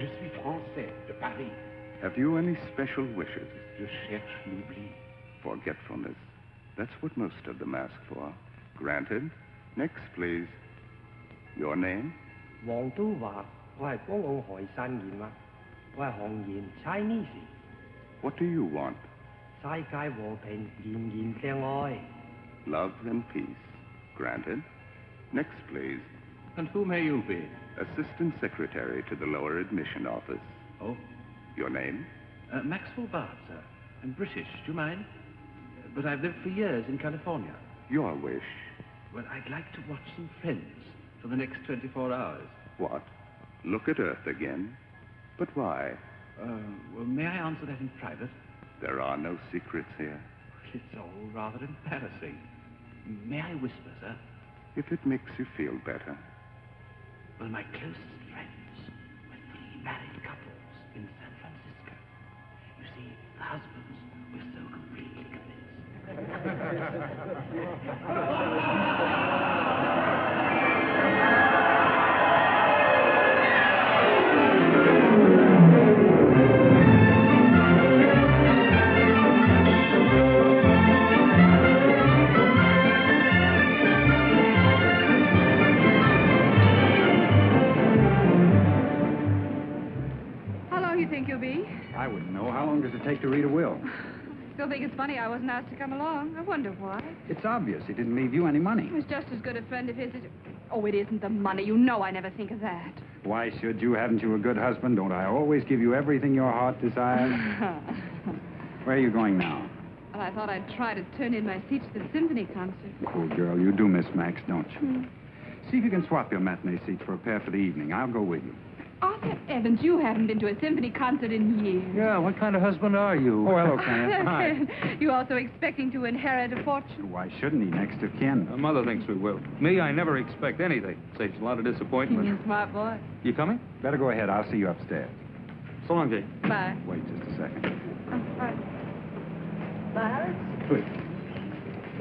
Je suis français, de Paris. Have you any special wishes? Je cherche l'oubli. Forgetfulness. That's what most of them ask for. Granted. Next, please. Your name? 黃都話我係江澳海山人啊，我係紅言 Chinese。What do you want? 世界和平，人人相愛。Love and peace. Granted. Next, please. And who may you be? Assistant Secretary to the Lower Admission Office. Oh? Your name? Maxwell Bard, sir. I'm British. Do you mind? But I've lived for years in California. Your wish? Well, I'd like to watch some friends for the next 24 hours. What? Look at Earth again? But why? Well, may I answer that in private? There are no secrets here. It's all rather embarrassing. May I whisper, sir? If it makes you feel better. Well, my closest friends were 3 married couples in San Francisco. You see, the husbands were so completely I wouldn't know. How long does it take to read a will? Still think it's funny I wasn't asked to come along. I wonder why. It's obvious. He didn't leave you any money. He was just as good a friend of his as... Oh, it isn't the money. You know I never think of that. Why should you? Haven't you a good husband? Don't I always give you everything your heart desires? Where are you going now? Well, I thought I'd try to turn in my seat to the symphony concert. Poor girl, you do miss Max, don't you? See if you can swap your matinee seats for a pair for the evening. I'll go with you. Arthur Evans, you haven't been to a symphony concert in years. Yeah, what kind of husband are you? Oh, hello, Kenneth. Hi. You also expecting to inherit a fortune? Why shouldn't he? Next of kin. Mother thinks we will. Me, I never expect anything. Saves a lot of disappointment. You're a smart boy. You coming? Better go ahead. I'll see you upstairs. So long, Jane. Bye. Wait just a second. Bye. Please.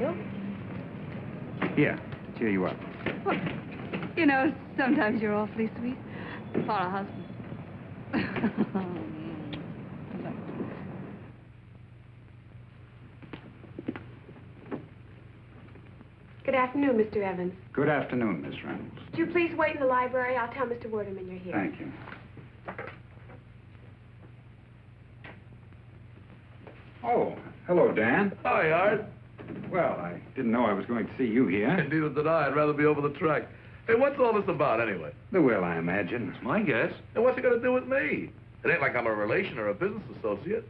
You? Here, cheer you up. Well, you know, sometimes you're awfully sweet. For a husband. Good afternoon, Mr. Evans. Good afternoon, Miss Reynolds. Would you please wait in the library? I'll tell Mr. Warderman you're here. Thank you. Oh, hello, Dan. Hi, Art. Well, I didn't know I was going to see you here. Neither did I. I'd rather be over the track. Hey, what's all this about, anyway? The will, I imagine. It's my guess. And what's it got to do with me? It ain't like I'm a relation or a business associate.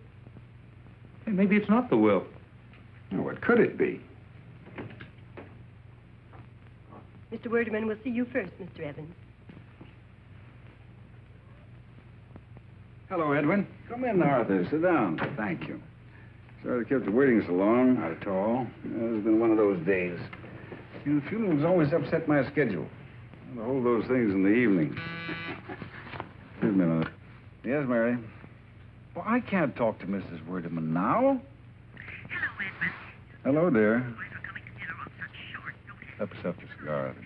Hey, maybe it's not the will. Oh, what could it be? Mr. Warderman will see you first, Mr. Evans. Hello, Edwin. Come in, Arthur. Sit down. Thank you. Sorry to keep you waiting so long. Not at all. It's been one of those days. You know, funerals always upset my schedule. To hold those things in the evening. Excuse me a minute. Yes, Mary? Well, I can't talk to Mrs. Warderman now. Hello, Edmund. Hello, dear. Sorry for coming to dinner on such short notice. Help yourself to a cigar, Arthur.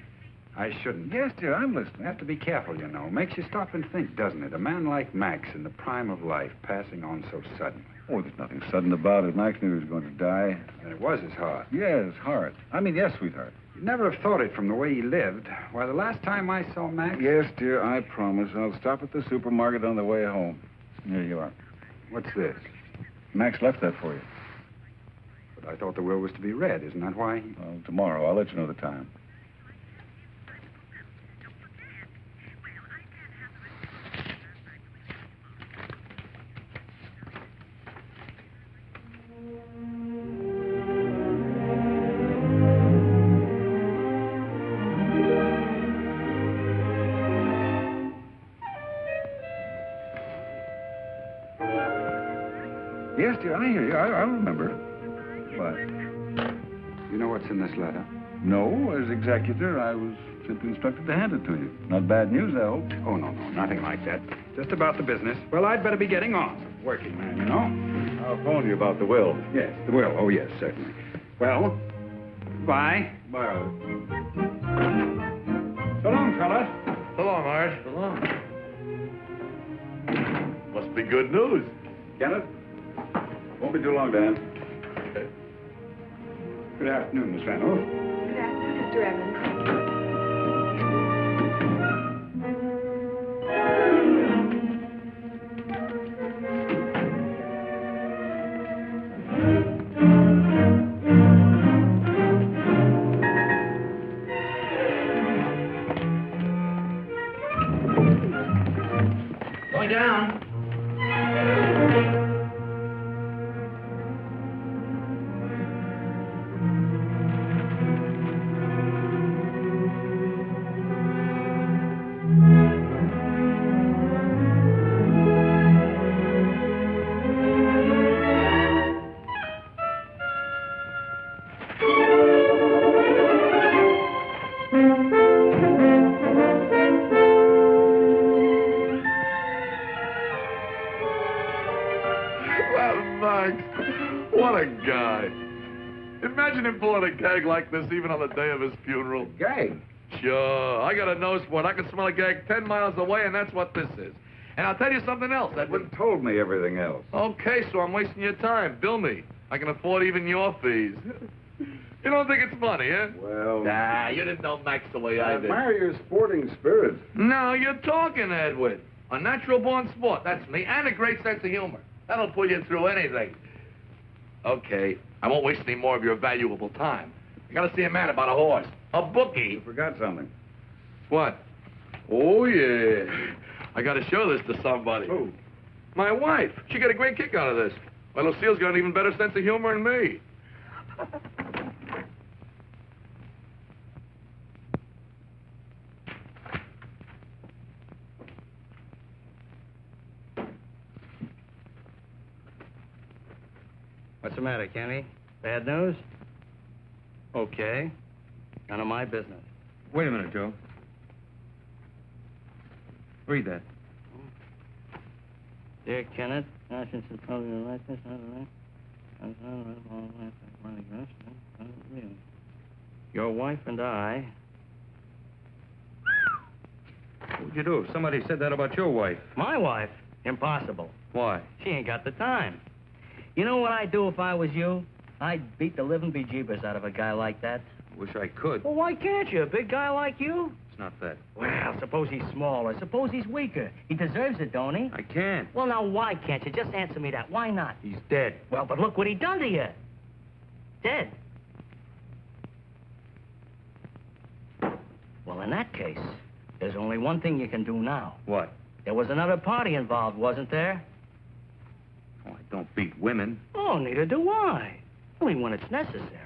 I shouldn't. Yes, dear, I'm listening. Have to be careful, you know. Makes you stop and think, doesn't it? A man like Max in the prime of life, passing on so suddenly. Oh, there's nothing sudden about it. Max knew he was going to die. And it was his heart. Yeah, his heart. I mean, yes, sweetheart. You'd never have thought it from the way he lived. Why, the last time I saw Max... Yes, dear, I promise. I'll stop at the supermarket on the way home. Here you are. What's this? Max left that for you. But I thought the will was to be read. Isn't that why? Well, tomorrow. I'll let you know the time. Yes, dear, I hear you. I'll remember. What? You know what's in this letter? No, as executor, I was simply instructed to hand it to you. Not bad news, I hope. Oh, no, nothing like that. Just about the business. Well, I'd better be getting on. Working man, you know. I'll phone you about the will. Yes, the will. Oh, yes, certainly. Well, bye. Bye. So long, fellas. So long, Art. So long. Must be good news. Kenneth? Won't be too long, Dan. Good afternoon, Miss Randall. Good afternoon, Mr. Evans. Going down. What a guy. Imagine him pulling a gag like this even on the day of his funeral. Gag? Sure. I got a nose for it. I can smell a gag 10 miles away, and that's what this is. And I'll tell you something else. You told me everything else. Okay, so I'm wasting your time. Bill me. I can afford even your fees. You don't think it's funny, eh? Well... Nah, you didn't know Max the way I did. admire your sporting spirit. No, you're talking, Edward. A natural-born sport, that's me, and a great sense of humor. That'll pull you through anything. Okay, I won't waste any more of your valuable time. I gotta see a man about a horse. A bookie. You forgot something. What? Oh, yeah. I gotta show this to somebody. Who? My wife. She got a great kick out of this. Well, Lucille's got an even better sense of humor than me. What's the matter, Kenny? Bad news? Okay. None of my business. Wait a minute, Joe. Read that. Dear Kenneth, your wife and I... What'd you do? Somebody said that about your wife. My wife? Impossible. Why? She ain't got the time. You know what I'd do if I was you? I'd beat the living bejeebers out of a guy like that. Wish I could. Well, why can't you? A big guy like you? It's not that. Well, suppose he's smaller. Suppose he's weaker. He deserves it, don't he? I can't. Well, now, why can't you? Just answer me that. Why not? He's dead. Well, but look what he done to you. Dead. Well, in that case, there's only one thing you can do now. What? There was another party involved, wasn't there? Oh, I don't beat women. Oh, neither do I. Only when it's necessary.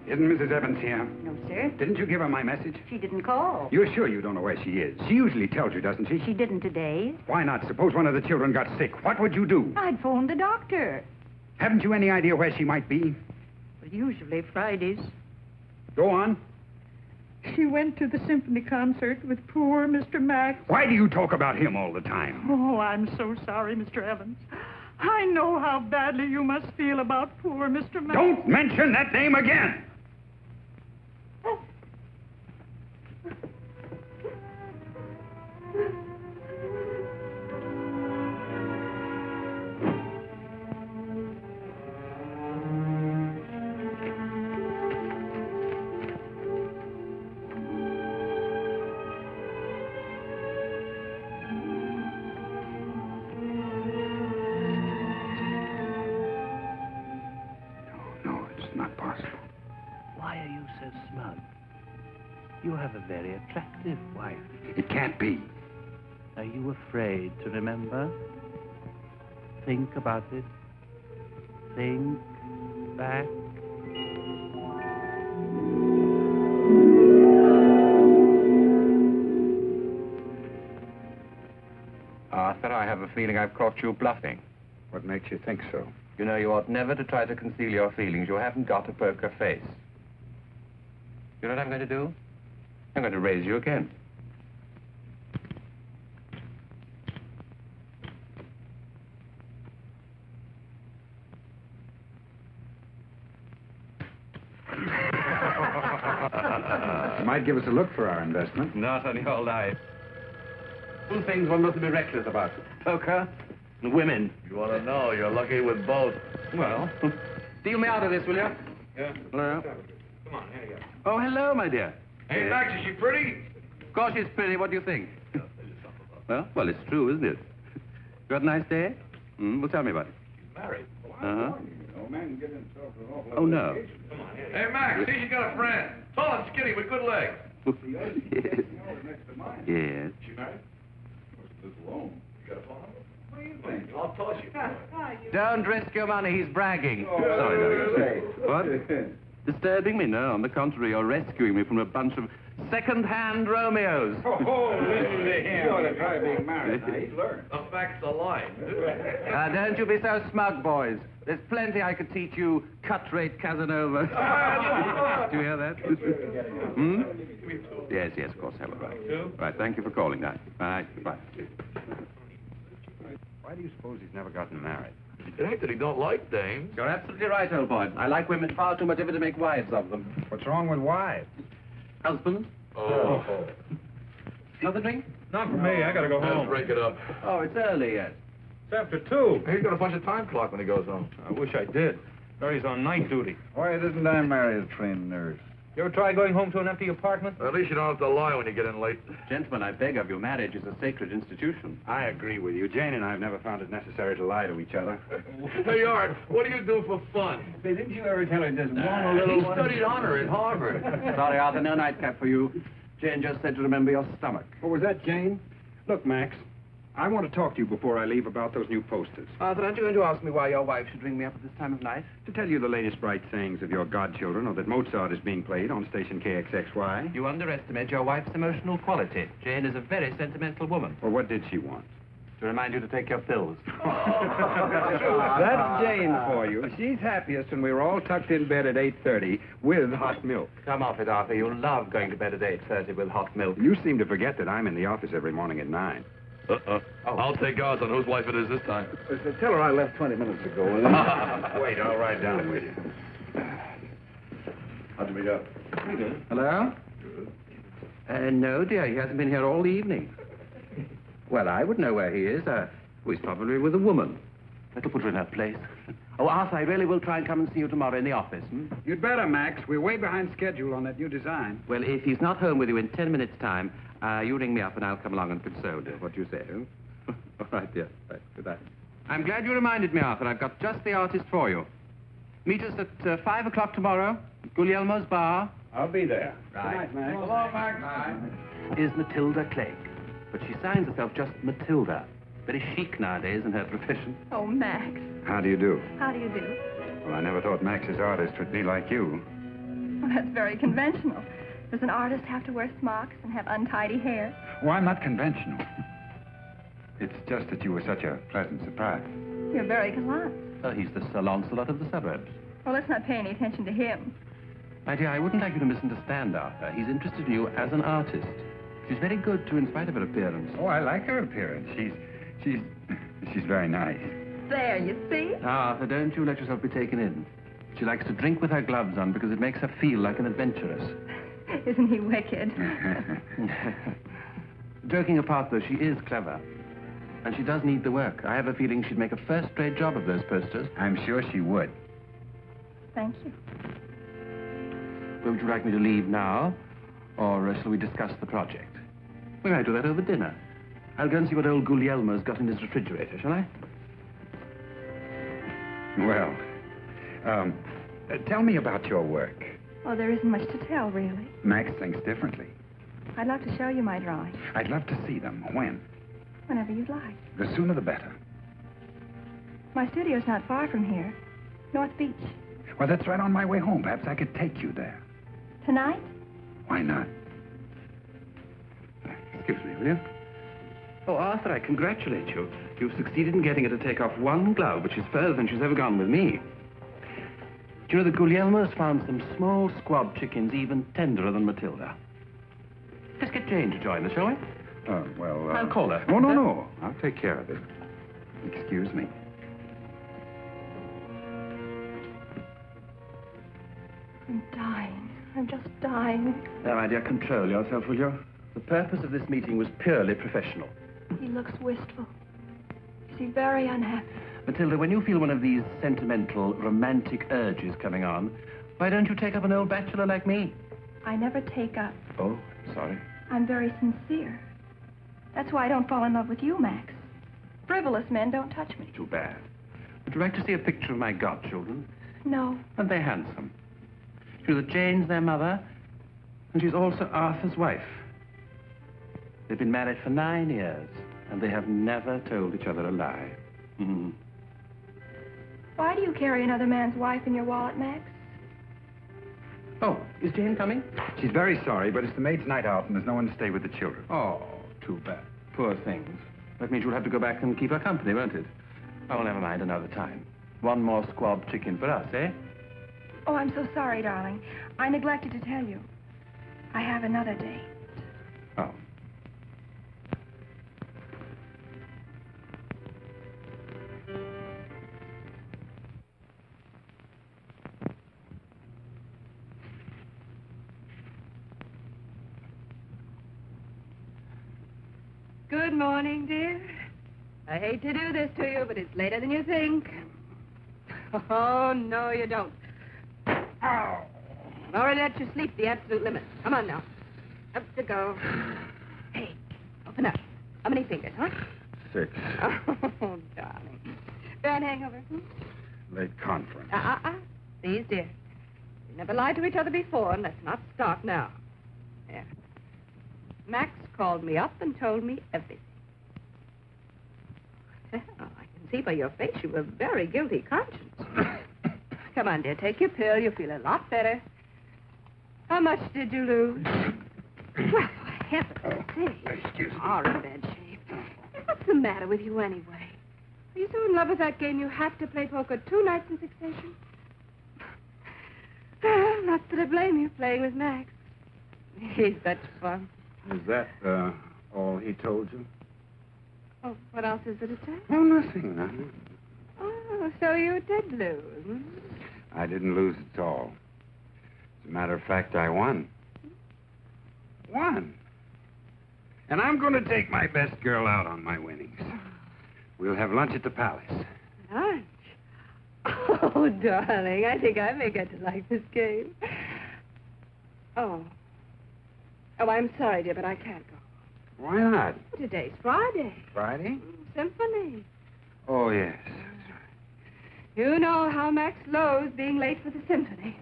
Isn't Mrs. Evans here? No, sir. Didn't you give her my message? She didn't call. You're sure you don't know where she is? She usually tells you, doesn't she? She didn't today. Why not? Suppose one of the children got sick. What would you do? I'd phone the doctor. Haven't you any idea where she might be? Well, usually Fridays. Go on. She went to the symphony concert with poor Mr. Max. Why do you talk about him all the time? Oh, I'm so sorry, Mr. Evans. I know how badly you must feel about poor Mr. Max. Don't mention that name again! Why are you so smug? You have a very attractive live, wife? It can't be. Are you afraid to remember? Think about it. Think back. Arthur, I have a feeling I've caught you bluffing. What makes you think so? You know, you ought never to try to conceal your feelings. You haven't got a poker face. You know what I'm going to do? I'm going to raise you again. You might give us a look for our investment. Not on your life. Two things one mustn't be reckless about. Poker and women. You want to know, you're lucky with both. Well, deal me out of this, will you? Yeah. Hello? Come on, here you go. Oh, hello, my dear. Hey, Max, is she pretty? Of course she's pretty. What do you think? Well, it's true, isn't it? You had a nice day? Well, tell me about it. She's married. Uh-huh. No man can get himself an awful Oh, no. Come on, here. Hey, Max, see, she's got a friend. Tall and skinny with good legs. Yes. Yes. She married? Lives alone. You got a phone number? What do you think? I'll toss you. Don't risk your money. He's bragging. Oh, Sorry, darling. What? Disturbing me? No, on the contrary, you're rescuing me from a bunch of second-hand Romeos. Oh, listen to him. You ought to try being married. Now, he's learned. The facts are lying. Don't you be so smug, boys. There's plenty I could teach you cut-rate Casanova. Do you hear that? Yes, yes, of course, have it right. Right, thank you for calling now. Bye. Bye. Why do you suppose he's never gotten married? It ain't that he don't like dames. You're absolutely right, old boy. I like women far too much of it to make wives of them. What's wrong with wives? Husband? Oh. Another drink? Not for me. I gotta go Let's home. break it up. Oh, it's early yet. It's after 2. He's got a bunch of time clock when he goes home. I wish I did. Barry's on night duty. Why doesn't I marry a trained nurse? You ever try going home to an empty apartment? At least you don't have to lie when you get in late. Gentlemen, I beg of you, marriage is a sacred institution. I agree with you. Jane and I have never found it necessary to lie to each other. Hey, Art, what do you do for fun? Say, didn't you ever tell her just one He little studied honor at Harvard. Sorry, Arthur, no nightcap for you. Jane just said to remember your stomach. What was that, Jane? Look, Max, I want to talk to you before I leave about those new posters. Arthur, aren't you going to ask me why your wife should ring me up at this time of night? To tell you the latest bright sayings of your godchildren, or that Mozart is being played on station KXXY. You underestimate your wife's emotional quality. Jane is a very sentimental woman. Well, what did she want? To remind you to take your pills. That's Jane for you. She's happiest when we're all tucked in bed at 8:30 with hot milk. Come off it, Arthur. You love going to bed at 8:30 with hot milk. You seem to forget that I'm in the office every morning at 9. I'll take odds on whose wife it is this time. Tell her I left 20 minutes ago. Wait, I'll ride down with you. How'd you meet up? Hello? No, dear. He hasn't been here all evening. Well, I would know where he is. He's probably with a woman. That'll put her in her place. Oh, Arthur, I really will try and come and see you tomorrow in the office. You'd better, Max. We're way behind schedule on that new design. Well, if he's not home with you in 10 minutes' time, you ring me up and I'll come along and console you. What do you say? All right, dear. Right, good night. I'm glad you reminded me, Arthur. I've got just the artist for you. Meet us at 5 o'clock tomorrow at Guglielmo's bar. I'll be there. Right. Good night, Max. Hello, Max. Bye. Is Matilda Clegg. But she signs herself just Matilda. Very chic nowadays in her profession. Oh, Max. How do you do? How do you do? Well, I never thought Max's artist would be like you. Well, that's very conventional. Does an artist have to wear smocks and have untidy hair? Well, I'm not conventional. It's just that you were such a pleasant surprise. You're very gallant. Oh, he's the Sir Lancelot of the suburbs. Well, let's not pay any attention to him. My dear, I wouldn't like you to misunderstand Arthur. He's interested in you as an artist. She's very good, too, in spite of her appearance. Oh, I like her appearance. She's very nice. There, you see? Arthur, don't you let yourself be taken in. She likes to drink with her gloves on because it makes her feel like an adventuress. Isn't he wicked? Joking apart, though, she is clever. And she does need the work. I have a feeling she'd make a first-rate job of those posters. I'm sure she would. Thank you. Well, would you like me to leave now? Or shall we discuss the project? We might do that over dinner. I'll go and see what old Guglielmo's got in his refrigerator, shall I? Well, tell me about your work. Well, there isn't much to tell, really. Max thinks differently. I'd love to show you my drawings. I'd love to see them. When? Whenever you'd like. The sooner the better. My studio's not far from here. North Beach. Well, that's right on my way home. Perhaps I could take you there. Tonight? Why not? Excuse me, will you? Oh, Arthur, I congratulate you. You've succeeded in getting her to take off one glove, which is further than she's ever gone with me. Do you know that Guglielmo's found some small squab chickens even tenderer than Matilda? Let's get Jane to join us, shall we? Well, I'll call her. Oh, no. I'll take care of it. Excuse me. I'm dying. I'm just dying. Now, my dear, control yourself, will you? The purpose of this meeting was purely professional. He looks wistful. Is he very unhappy? Matilda, when you feel one of these sentimental, romantic urges coming on, why don't you take up an old bachelor like me? I never take up. Oh, sorry. I'm very sincere. That's why I don't fall in love with you, Max. Frivolous men don't touch me. Too bad. Would you like to see a picture of my godchildren? No. And they're handsome. You know that Jane's their mother, and she's also Arthur's wife. They've been married for 9 years, and they have never told each other a lie. Mm-hmm. Why do you carry another man's wife in your wallet, Max? Oh, is Jane coming? She's very sorry, but it's the maid's night out, and there's no one to stay with the children. Oh, too bad. Poor things. That means you'll have to go back and keep her company, won't it? Oh, never mind, another time. One more squab chicken for us, eh? Oh, I'm so sorry, darling. I neglected to tell you. I have another date. Oh. Good morning, dear. I hate to do this to you, but it's later than you think. Oh, no, you don't. Ow. I've already let you sleep the absolute limit. Come on now. Up to go. Hey, open up. How many fingers, huh? 6. Oh, darling. Bad hangover? Late conference. Please, dear. We never lied to each other before, and let's not start now. There. Max called me up and told me everything. Well, I can see by your face you have a very guilty conscience. Come on, dear, take your pill. You'll feel a lot better. How much did you lose? Well, for heaven's sake. Excuse me. Are in bad shape. What's the matter with you anyway? Are you so in love with that game you have to play poker 2 nights in succession? Not that I blame you playing with Max. He's such fun. Is that, all he told you? Oh, what else is there to say? Oh, nothing. Oh, so you did lose. Hmm? I didn't lose at all. As a matter of fact, I won. Won. And I'm going to take my best girl out on my winnings. We'll have lunch at the palace. Lunch? Oh, darling, I think I may get to like this game. Oh, I'm sorry, dear, but I can't go. Why not? Today's Friday. Friday? Symphony. Oh, yes. You know how Max loathes being late for the symphony.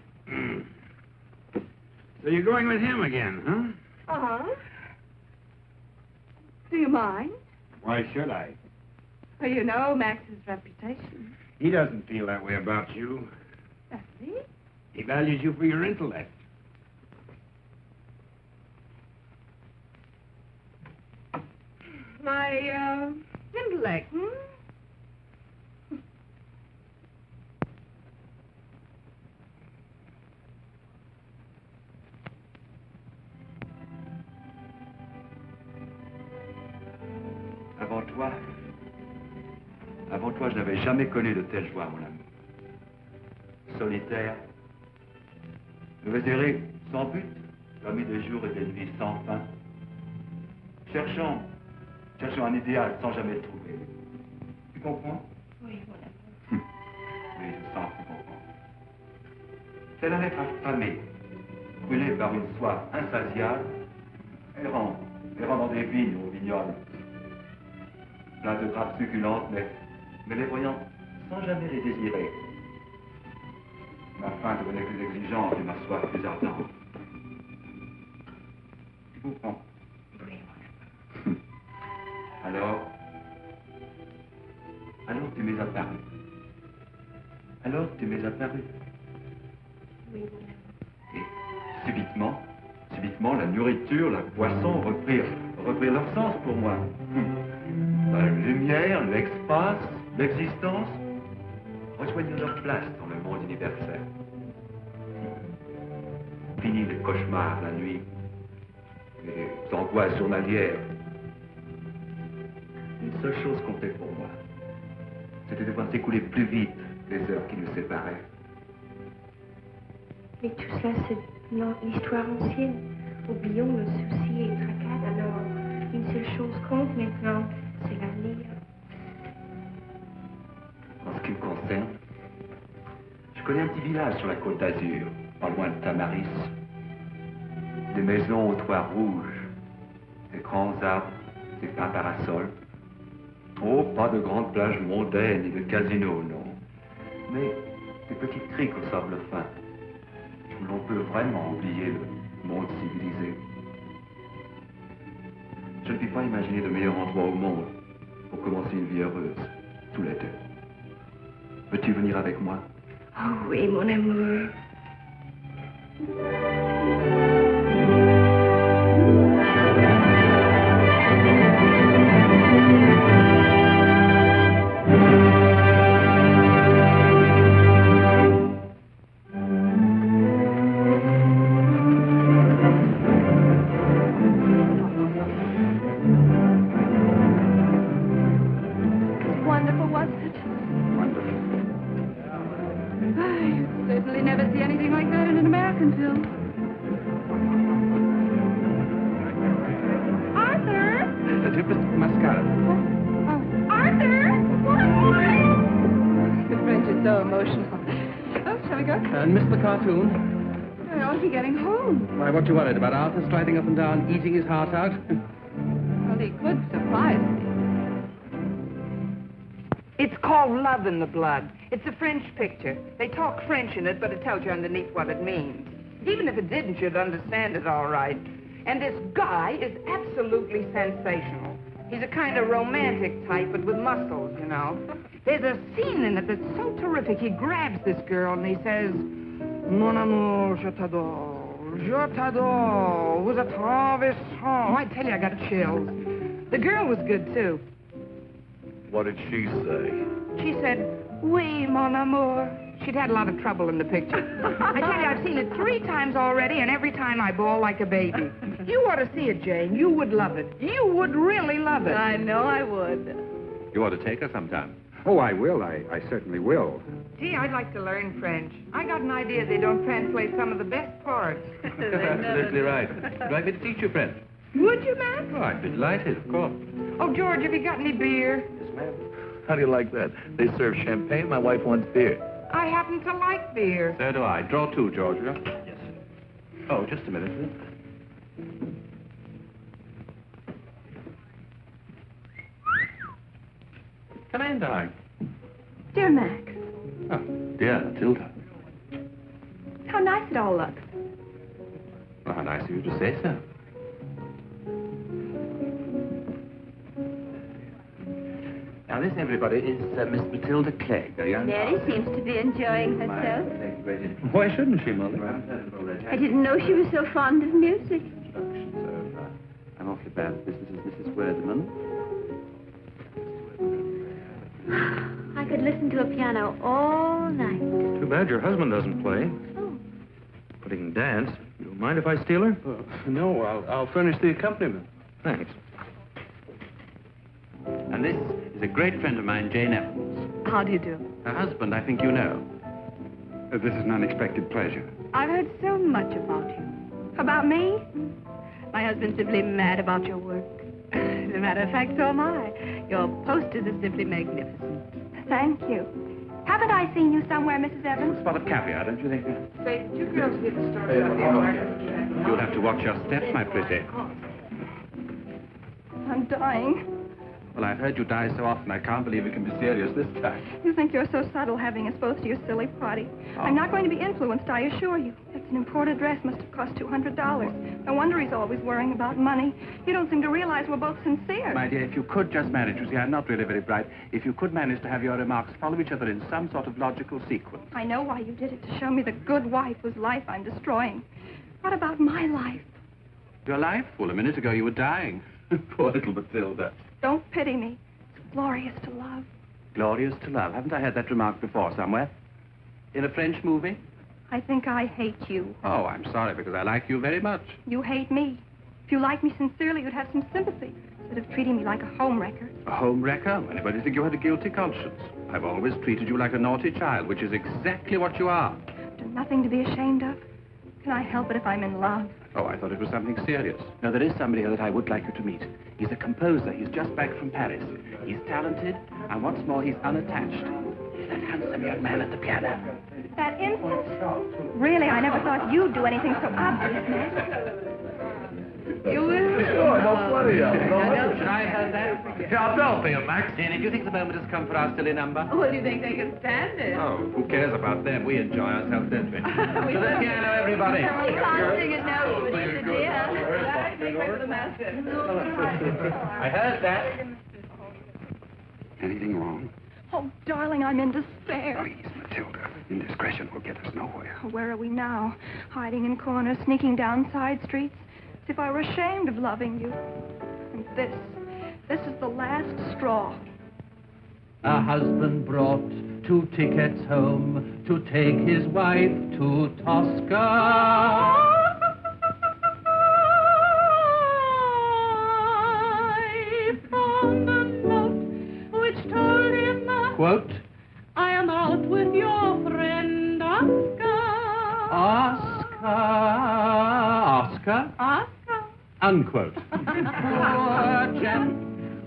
So you're going with him again, huh? Uh-huh. Do you mind? Why should I? Well, you know Max's reputation. He doesn't feel that way about you. Does he? He values you for your intellect. My, intellect, hmm? Avant toi, je n'avais jamais connu de telle joie, mon ami. Solitaire, erré sans but, parmi des jours et des nuits sans fin. Cherchons un idéal sans jamais le trouver. Tu comprends? Oui, mon ami. Oui, je sens que tu comprends. C'est un être affamé, brûlé par une soif insatiable, errant dans des vignes aux vignoles. Plein de grappes succulentes, mais les voyant sans jamais les désirer. Ma faim devenait plus exigeante et ma soif plus ardente. vous prends. Alors tu m'es apparu. Alors tu m'es apparu. Oui, mon amour. Et subitement, la nourriture, la boisson reprirent leur sens pour moi. La lumière, l'espace, l'existence rejoignent leur place dans le monde universel. Fini les cauchemars la nuit, les angoisses journalières. Une seule chose comptait pour moi. C'était de voir s'écouler plus vite les heures qui nous séparaient. Mais tout cela, c'est l'histoire ancienne. Oublions le souci et tracade. Alors, une seule chose compte maintenant, c'est l'avenir. En ce qui me concerne, je connais un petit village sur la côte d'Azur, pas loin de Tamaris. Des maisons aux toits rouges, des grands arbres, des pins parasols. Oh, pas de grandes plages mondaines ni de casinos, non. Mais des petites criques au sable fin, où l'on peut vraiment oublier le monde civilisé. Je ne puis pas imaginer de meilleur endroit au monde pour commencer une vie heureuse, tous les deux. Veux-tu venir avec moi? Oh oui, mon amour. Why, what you worried about? Arthur striding up and down, eating his heart out? Well, he could surprise me. It's called Love in the Blood. It's a French picture. They talk French in it, but it tells you underneath what it means. Even if it didn't, you'd understand it all right. And this guy is absolutely sensational. He's a kind of romantic type, but with muscles, you know. There's a scene in it that's so terrific. He grabs this girl and he says, Mon amour, je t'adore. Je t'adore. Vous êtes ravissant. I tell you, I got chills. The girl was good, too. What did she say? She said, Oui, mon amour. She'd had a lot of trouble in the picture. I tell you, I've seen it 3 times already, and every time I bawl like a baby. You ought to see it, Jane. You would love it. You would really love it. I know I would. You ought to take her sometime. Oh, I will. I certainly will. Gee, I'd like to learn French. I got an idea they don't translate some of the best parts. Absolutely right. Would you like me to teach you French? Would you, Max? Oh, I'd be delighted, of course. Oh, George, have you got any beer? Yes, ma'am. How do you like that? They serve champagne. My wife wants beer. I happen to like beer. So do I. Draw 2, Georgia. Yes. Oh, just a minute. Come in, darling. Dear Mac, Oh, dear Tilda. how nice it all looks. Well, how nice of you to say so. Now, this, everybody, is Miss Matilda Clegg, a young... Mary seems to be enjoying herself. Why shouldn't she, Mother? I didn't know she was so fond of music. I'm awfully bad at this. This is Mrs. Werdeman. I could listen to a piano all night. Too bad your husband doesn't play. Oh. But he can dance. You don't mind if I steal her? No, I'll furnish the accompaniment. Thanks. And this is a great friend of mine, Jane Evans. How do you do? Her husband, I think you know. This is an unexpected pleasure. I've heard so much about you. About me? My husband's simply mad about your work. As a matter of fact, so am I. Your posters are simply magnificent. Thank you. Haven't I seen you somewhere, Mrs. Evans? A spot of caviar, don't you think? Say, 2 girls here to start about the apartment. You'll have to watch your steps, my pretty. I'm dying. Well, I've heard you die so often, I can't believe you can be serious this time. You think you're so subtle having us both to your silly party. I'm not going to be influenced, I assure you. If It's an imported dress. Must have cost $200. No wonder he's always worrying about money. You don't seem to realize we're both sincere. My dear, if you could just manage, you see, I'm not really very bright. If you could manage to have your remarks follow each other in some sort of logical sequence. I know why you did it, to show me the good wife whose life I'm destroying. What about my life? Your life? Well, a minute ago you were dying. Poor little Matilda. Don't pity me. It's glorious to love. Glorious to love. Haven't I heard that remark before somewhere? In a French movie? I think I hate you. Oh, I'm sorry, because I like you very much. You hate me. If you liked me sincerely, you'd have some sympathy, instead of treating me like a homewrecker. A homewrecker? Anybody think you had a guilty conscience? I've always treated you like a naughty child, which is exactly what you are. There's nothing to be ashamed of. Can I help it if I'm in love? Oh, I thought it was something serious. No, there is somebody here that I would like you to meet. He's a composer. He's just back from Paris. He's talented, and once more, he's unattached. He's that handsome young man at the piano. That infant? Really, I never thought you'd do anything so obvious, Max. You will? Sure, no plenty of them. Should I have that? Yeah, I'll bell for you, Max. Jenny, do you think the moment has come for our silly number? Well, do you think they can stand it? Oh, who cares about them? We enjoy ourselves, don't we? To the piano, everybody. We can't sing it now, but it's a dear. Wait for the master. I heard that. Anything wrong? Oh, darling, I'm in despair. Please, Matilda. Indiscretion will get us nowhere. Where are we now? Hiding in corners, sneaking down side streets, as if I were ashamed of loving you. And this is the last straw. A husband brought 2 tickets home to take his wife to Tosca. Quote, I am out with your friend Oscar. Oscar? Unquote.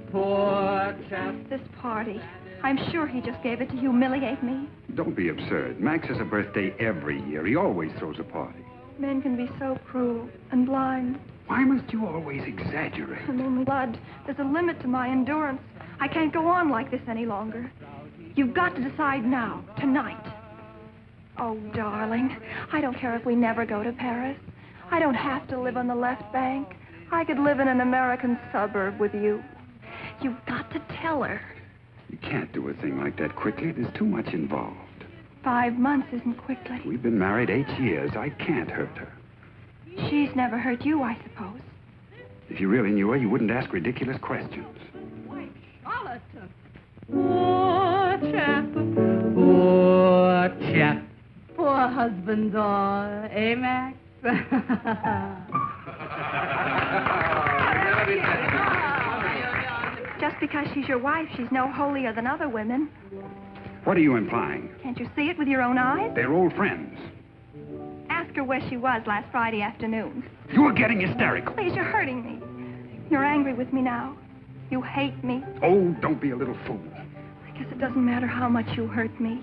Poor chap. This party. I'm sure he just gave it to humiliate me. Don't be absurd. Max has a birthday every year. He always throws a party. Men can be so cruel and blind. Why must you always exaggerate? And only blood. There's a limit to my endurance. I can't go on like this any longer. You've got to decide now, tonight. Oh, darling, I don't care if we never go to Paris. I don't have to live on the left bank. I could live in an American suburb with you. You've got to tell her. You can't do a thing like that quickly. There's too much involved. 5 months isn't quickly. We've been married 8 years. I can't hurt her. She's never hurt you, I suppose. If you really knew her, you wouldn't ask ridiculous questions. Charlotte. Poor chap. Poor chap. Poor husbands all, eh, Max? Just because she's your wife, she's no holier than other women. What are you implying? Can't you see it with your own eyes? They're old friends. Ask her where she was last Friday afternoon. You are getting hysterical. Please, you're hurting me. You're angry with me now. You hate me. Oh, don't be a little fool. I guess it doesn't matter how much you hurt me.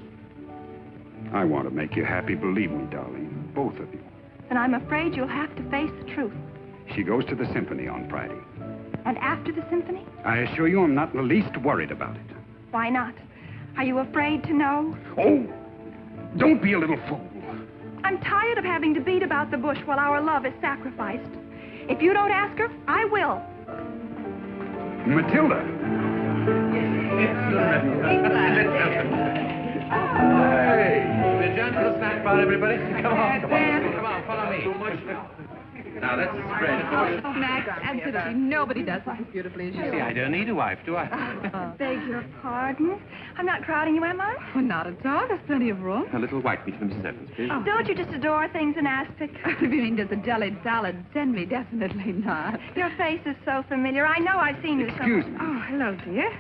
I want to make you happy, believe me, darling. Both of you. And I'm afraid you'll have to face the truth. She goes to the symphony on Friday. And after the symphony? I assure you I'm not in the least worried about it. Why not? Are you afraid to know? Oh, don't be a little fool. I'm tired of having to beat about the bush while our love is sacrificed. If you don't ask her, I will. Matilda. Hey, the gentle snack bar, everybody. Come on, follow me. Now, let's spread. Oh, Max, absolutely nobody does this as beautifully as you. See, I don't need a wife, do I? Beg your pardon? I'm not crowding you, am I? Oh, not at all. There's plenty of room. A little white meat for Mrs. Evans, please. Oh. Don't you just adore things in aspic? If you mean just a jellied salad, send me. Definitely not. Your face is so familiar. I know I've seen you somewhere. Excuse me. Oh, hello, dear.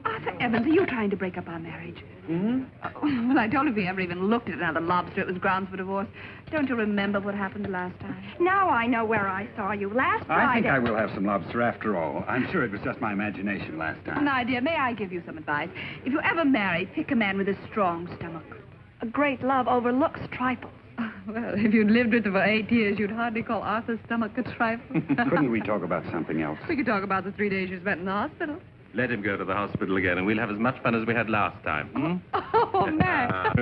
Arthur Evans, are you trying to break up our marriage? Hmm? Oh, well, I don't know if we ever even looked at another lobster. It was grounds for divorce. Don't you remember what happened last time? Now I know where I saw you. Last Friday. I think I will have some lobster after all. I'm sure it was just my imagination last time. Now, dear, may I give you some advice? If you ever marry, pick a man with a strong stomach. A great love overlooks trifles. Well, if you'd lived with her for 8 years, you'd hardly call Arthur's stomach a trifle. Couldn't we talk about something else? We could talk about the 3 days you spent in the hospital. Let him go to the hospital again, and we'll have as much fun as we had last time. Hmm? Oh, Max.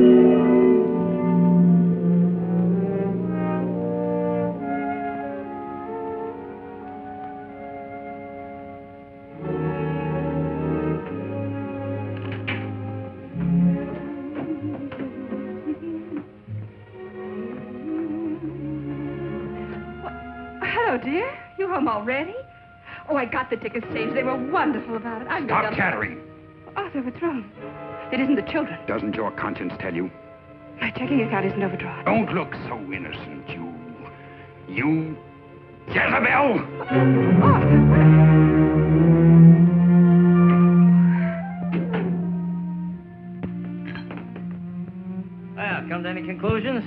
Hello, dear. You home already? Oh, I got the tickets changed. They were wonderful about it. Stop chattering. Arthur, what's wrong? It isn't the children. Doesn't your conscience tell you? My checking account isn't overdrawn. Don't look so innocent, you Jezebel! Well, come to any conclusions?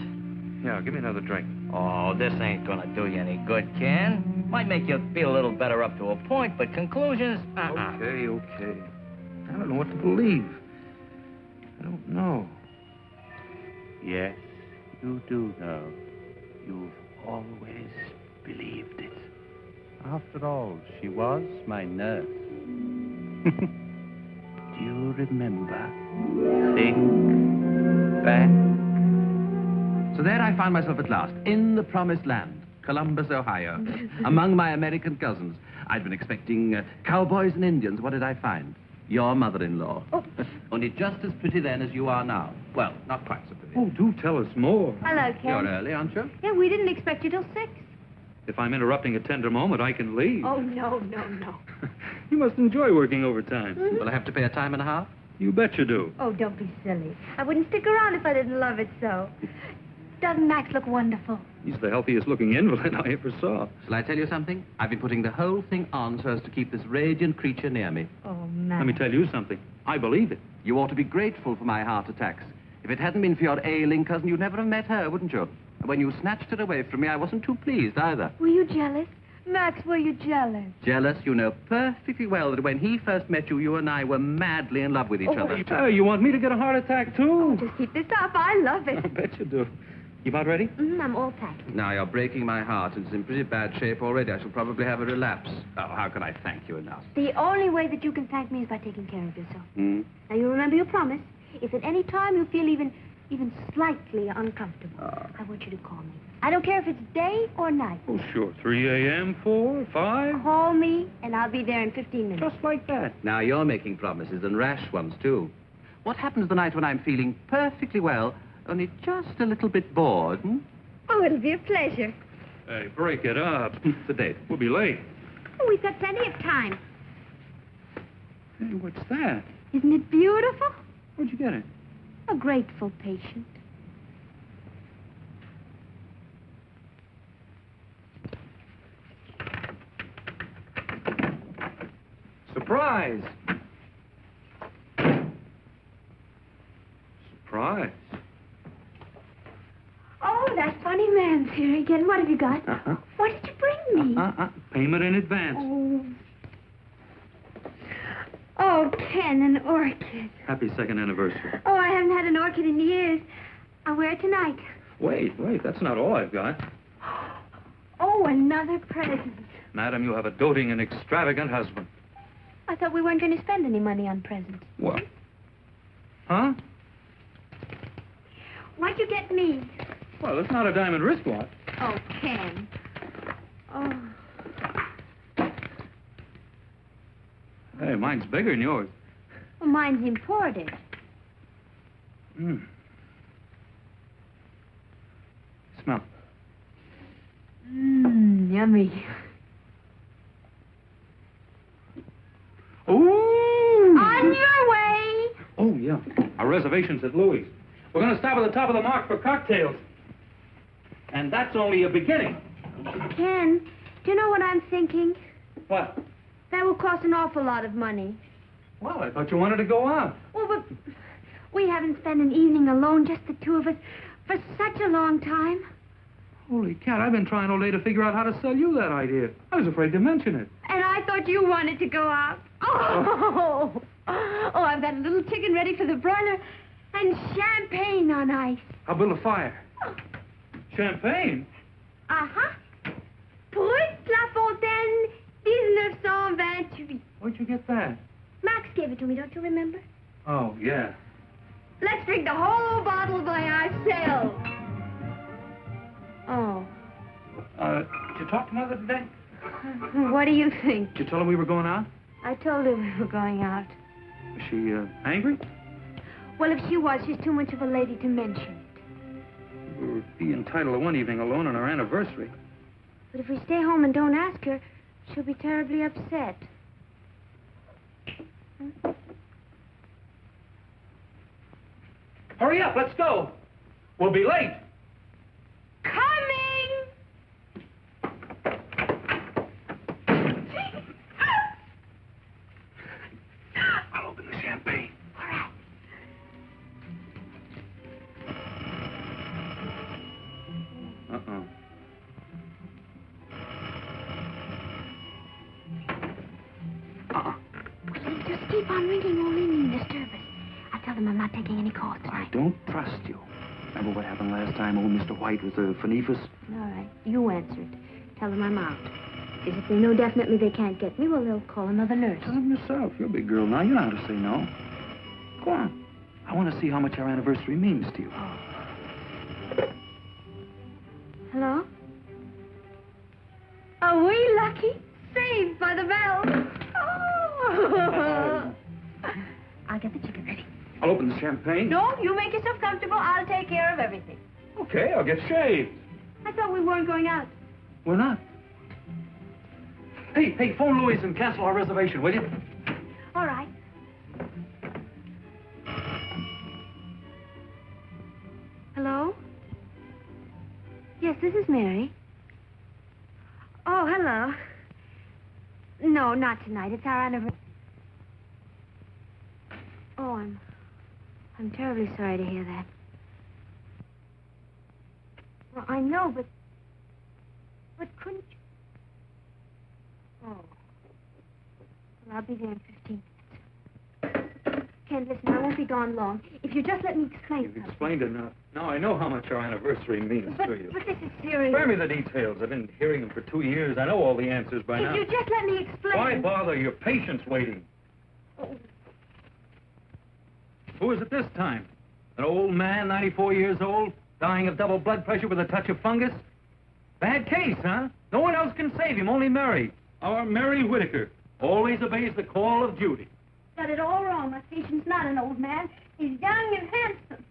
Yeah, give me another drink. Oh, this ain't gonna do you any good, Ken. Might make you feel a little better up to a point, but conclusions? Okay. I don't know what to believe. I don't know. Yes, you do know. You've always believed it. After all, she was my nurse. Do you remember? Think back. So there I found myself at last, in the promised land, Columbus, Ohio, among my American cousins. I'd been expecting cowboys and Indians. What did I find? Your mother-in-law. Oh. Only just as pretty then as you are now. Well, not quite so pretty. Oh, do tell us more. Hello, Ken. You're early, aren't you? Yeah, we didn't expect you till 6. If I'm interrupting a tender moment, I can leave. Oh, no. You must enjoy working overtime. Mm-hmm. Will I have to pay a time and a half? You bet you do. Oh, don't be silly. I wouldn't stick around if I didn't love it so. Doesn't Max look wonderful? He's the healthiest looking invalid I ever saw. Shall I tell you something? I've been putting the whole thing on so as to keep this radiant creature near me. Oh, Max. Let me tell you something. I believe it. You ought to be grateful for my heart attacks. If it hadn't been for your ailing cousin, you'd never have met her, wouldn't you? And when you snatched her away from me, I wasn't too pleased either. Were you jealous? Max, were you jealous? Jealous? You know perfectly well that when he first met you, you and I were madly in love with each other. Oh, you want me to get a heart attack, too? Just keep this up. I love it. I bet you do. You about ready? I'm all packed. Now, you're breaking my heart. It's in pretty bad shape already. I shall probably have a relapse. Oh, how can I thank you enough? The only way that you can thank me is by taking care of yourself. Hmm? Now, you remember your promise. If at any time you feel even slightly uncomfortable, I want you to call me. I don't care if it's day or night. Oh, sure. 3 a.m., 4, 5? Call me, and I'll be there in 15 minutes. Just like that. Now, you're making promises, and rash ones, too. What happens the night when I'm feeling perfectly well, only just a little bit bored, Oh, it'll be a pleasure. Hey, break it up. It's the date. We'll be late. Oh, we've got plenty of time. Hey, what's that? Isn't it beautiful? Where'd you get it? A grateful patient. Surprise! Surprise. Oh, that funny man's here again. What have you got? Uh-huh. What did you bring me? Payment in advance. Oh, Ken, an orchid. Happy second anniversary. Oh, I haven't had an orchid in years. I'll wear it tonight. Wait, that's not all I've got. Oh, another present. Madam, you have a doting and extravagant husband. I thought we weren't going to spend any money on presents. What? Huh? What'd you get me? Well, it's not a diamond wristwatch. Oh, Ken. Oh. Hey, mine's bigger than yours. Well, mine's imported. Smell. Yummy. Ooh! On your way. Oh, yeah. Our reservation's at Louis'. We're going to stop at the top of the mark for cocktails. And that's only a beginning. Ken, do you know what I'm thinking? What? That will cost an awful lot of money. Well, I thought you wanted to go out. Well, but we haven't spent an evening alone, just the two of us, for such a long time. Holy cat, I've been trying all day to figure out how to sell you that idea. I was afraid to mention it. And I thought you wanted to go out. Oh, I've got a little chicken ready for the broiler and champagne on ice. I'll build a fire. Champagne? Uh-huh. Brut La Fontaine, 1928. Where'd you get that? Max gave it to me, don't you remember? Oh, yeah. Let's drink the whole bottle by ourselves. Oh. Did you talk to Mother today? What do you think? Did you tell her we were going out? I told her we were going out. Was she angry? Well, if she was, she's too much of a lady to mention it. We'll be entitled to one evening alone on our anniversary. But if we stay home and don't ask her, she'll be terribly upset. Hurry up, let's go. We'll be late. Coming! I'll open the champagne. All right. Uh-uh. Just keep on ringing, only me disturb us. I'll tell them I'm not taking any calls tonight. I don't trust you. Remember what happened last time old Mr. White was a phonephus? All right, you answer it. Tell them I'm out. Because if they know definitely they can't get me, well, they'll call another nurse. Tell them yourself. You're a big girl now. You know how to say no. Go on. I want to see how much our anniversary means to you. Hello? Are we lucky? Saved by the bell. Oh! I'll get the chicken ready. I'll open the champagne. No, you make yourself comfortable. I'll take care of everything. Okay, I'll get shaved. I thought we weren't going out. We're not. Hey, phone Louis and cancel our reservation, will you? All right. Hello? Yes, this is Mary. Oh, hello. No, not tonight. It's our anniversary. Oh, I'm terribly sorry to hear that. Well, I know, but couldn't you? Oh. Well, I'll be there in 15 minutes. Ken, listen, I won't be gone long. If you just let me explain You've something. explained enough. Now I know how much our anniversary means to you. But this is serious. Spare me the details. I've been hearing them for 2 years. I know all the answers by now. If you just let me explain. Why bother? Your patient's waiting. Oh. Who is it this time? An old man, 94 years old, dying of double blood pressure with a touch of fungus? Bad case, huh? No one else can save him, only Mary. Our Mary Whittaker always obeys the call of duty. Got it all wrong. My patient's not an old man. He's young and handsome.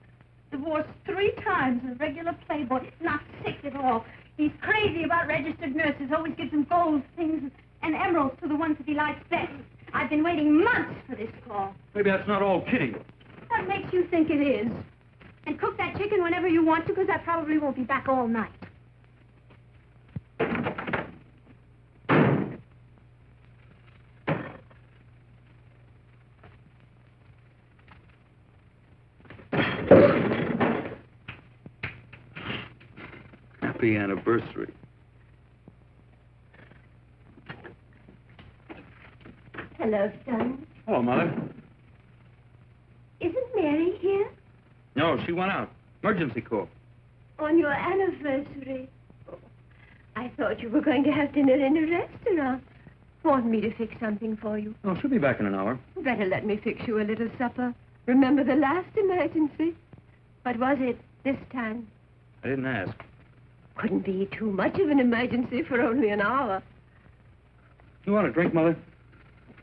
Divorced 3 times, a regular playboy. Not sick at all. He's crazy about registered nurses. Always gives them gold things and emeralds to the ones that he likes best. I've been waiting months for this call. Maybe that's not all kidding. What makes you think it is? And cook that chicken whenever you want to, because I probably won't be back all night. Happy anniversary. Hello, son. Hello, Mother. Isn't Mary here? No, she went out. Emergency call. On your anniversary. Oh, I thought you were going to have dinner in a restaurant. Want me to fix something for you? Oh, she'll be back in an hour. Better let me fix you a little supper. Remember the last emergency? What was it this time? I didn't ask. Couldn't be too much of an emergency for only an hour. You want a drink, Mother?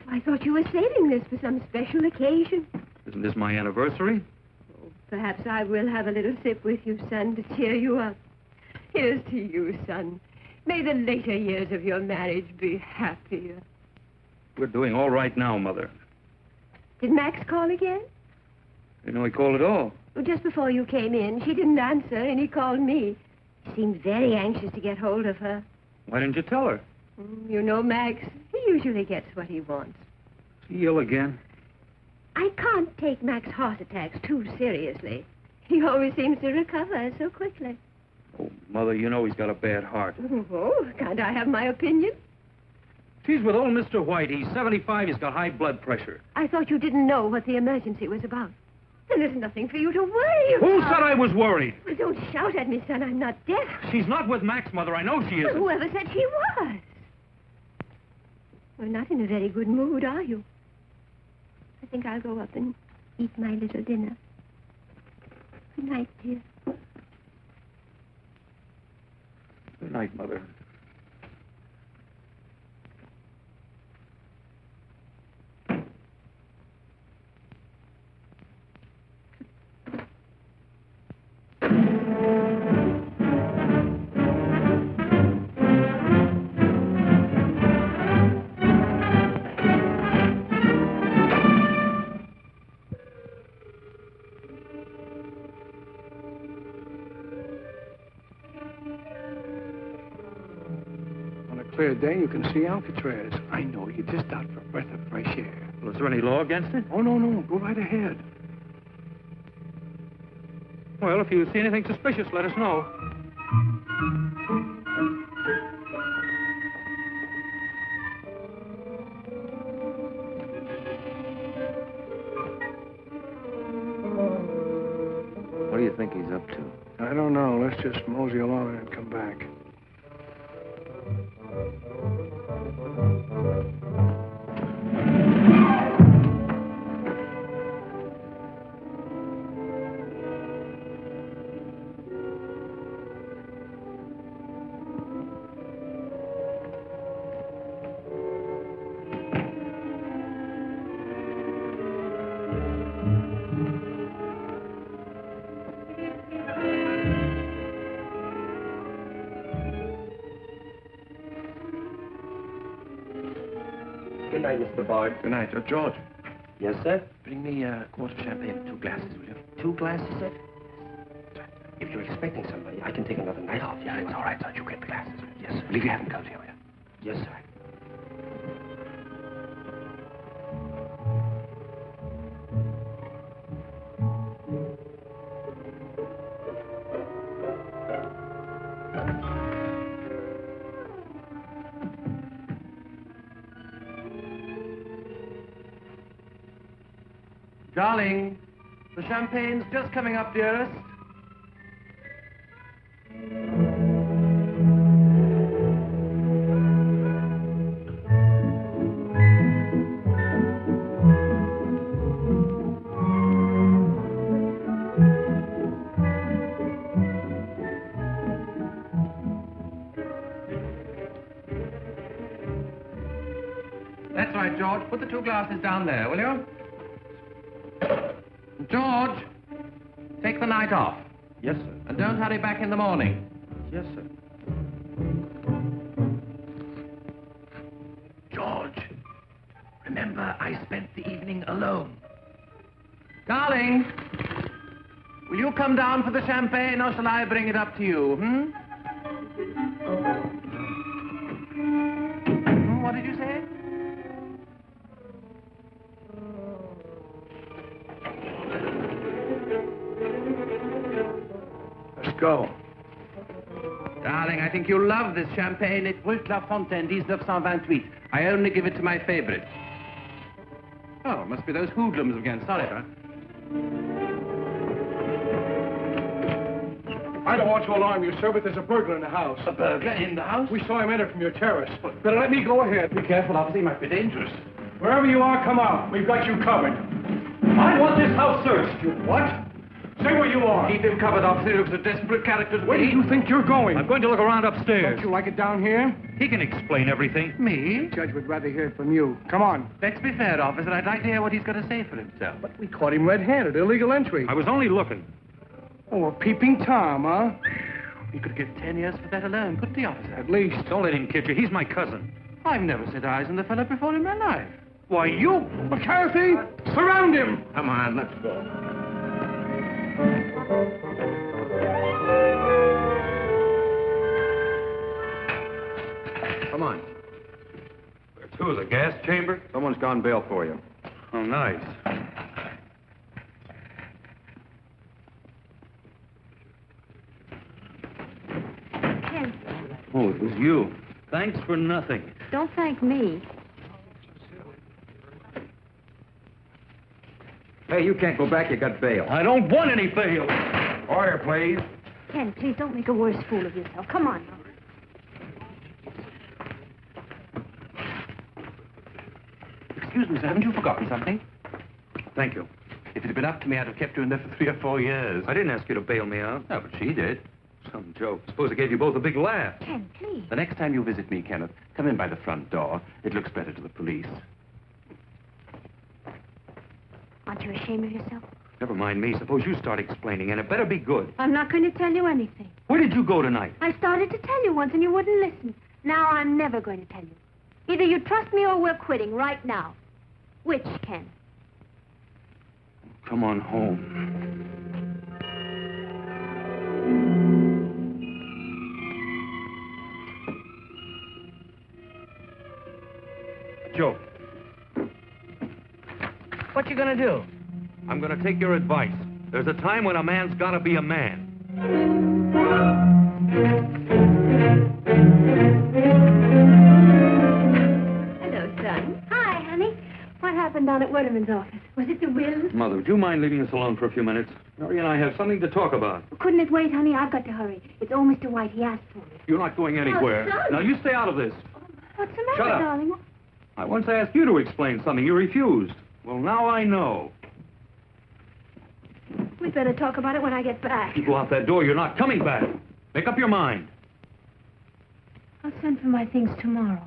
I thought you were saving this for some special occasion. Isn't this my anniversary? Perhaps I will have a little sip with you, son, to cheer you up. Here's to you, son. May the later years of your marriage be happier. We're doing all right now, Mother. Did Max call again? You know he called at all. Well, just before you came in, she didn't answer, and he called me. He seemed very anxious to get hold of her. Why didn't you tell her? You know, Max, he usually gets what he wants. Is he ill again? I can't take Max's heart attacks too seriously. He always seems to recover so quickly. Oh, Mother, you know he's got a bad heart. Oh, can't I have my opinion? She's with old Mr. White. He's 75. He's got high blood pressure. I thought you didn't know what the emergency was about. Then there's nothing for you to worry about. Who said I was worried? Well, don't shout at me, son. I'm not deaf. She's not with Max, Mother. I know she isn't. Well, whoever said she was? You're not in a very good mood, are you? I think I'll go up and eat my little dinner. Good night, dear. Good night, Mother. Clear day, you can see Alcatraz. I know, you're just out for a breath of fresh air. Well, is there any law against it? Oh, no. Go right ahead. Well, if you see anything suspicious, let us know. What do you think he's up to? I don't know. Let's just mosey along and come back. Good night, Mr. Bard. Good night. George. Yes, sir? Bring me a quart of champagne and 2 glasses, will you? 2 glasses, sir? If you're expecting somebody, I can take another night off. Yeah, it's all right, sir. You get the glasses. Yes, sir. Leave your hat and coat here, will you? Yes, sir. Darling, the champagne's just coming up, dearest. That's right, George. Put the 2 glasses down there, will you? George, take the night off. Yes, sir. And don't hurry back in the morning. Yes, sir. George, remember I spent the evening alone. Darling, will you come down for the champagne or shall I bring it up to you, What did you say? Go. Darling, I think you'll love this champagne. It's Brut La Fontaine, 1928. I only give it to my favorite. Oh, must be those hoodlums again. Sorry, sir. I don't want to alarm you, sir, but there's a burglar in the house. A burglar in the house? We saw him enter from your terrace. Better let me go ahead. Be careful, officer. He might be dangerous. Wherever you are, come out. We've got you covered. I want this house searched. You what? Say where you are. Keep him covered, officer. He looks a desperate character. Where do you think you're going? I'm going to look around upstairs. Don't you like it down here? He can explain everything. Me? The judge would rather hear it from you. Come on. Let's be fair, officer. I'd like to hear what he's going to say for himself. But we caught him red-handed. Illegal entry. I was only looking. Oh, a peeping Tom, huh? He could get 10 years for that alone, couldn't he, officer? At least. Don't let him kid you. He's my cousin. I've never set eyes on the fellow before in my life. Why, you... McCarthy, surround him. Come on, let's go. Come on. Where to? The gas chamber? Someone's gone bail for you. Oh, nice. Ken, Oh, it was you. Thanks for nothing. don't thank me. Hey, you can't go back. You got bail. I don't want any bail. Order, please. Ken, please don't make a worse fool of yourself. Come on now. Excuse me, sir. Haven't you forgotten something? Thank you. If it had been up to me, I'd have kept you in there for 3 or 4 years. I didn't ask you to bail me out. No, but she did. Some joke. Suppose I gave you both a big laugh. Ken, please. The next time you visit me, Kenneth, come in by the front door. It looks better to the police. Aren't you ashamed of yourself? Never mind me. Suppose you start explaining, and it better be good. I'm not going to tell you anything. Where did you go tonight? I started to tell you once and you wouldn't listen. Now I'm never going to tell you. Either you trust me or we're quitting right now. Which, Ken? Come on home. Joe. What you gonna do? I'm gonna take your advice. There's a time when a man's gotta be a man. Hello, son. Hi, honey. What happened down at Waterman's office? Was it the will? Mother, would you mind leaving us alone for a few minutes? Mary and I have something to talk about. Couldn't it wait, honey? I've got to hurry. It's old Mr. White. He asked for me. You're not going anywhere. Oh, son. Now, you stay out of this. What's the matter, Shut up. darling? I once asked you to explain something. You refused. Well, now I know. We'd better talk about it when I get back. You go out that door, you're not coming back. Make up your mind. I'll send for my things tomorrow.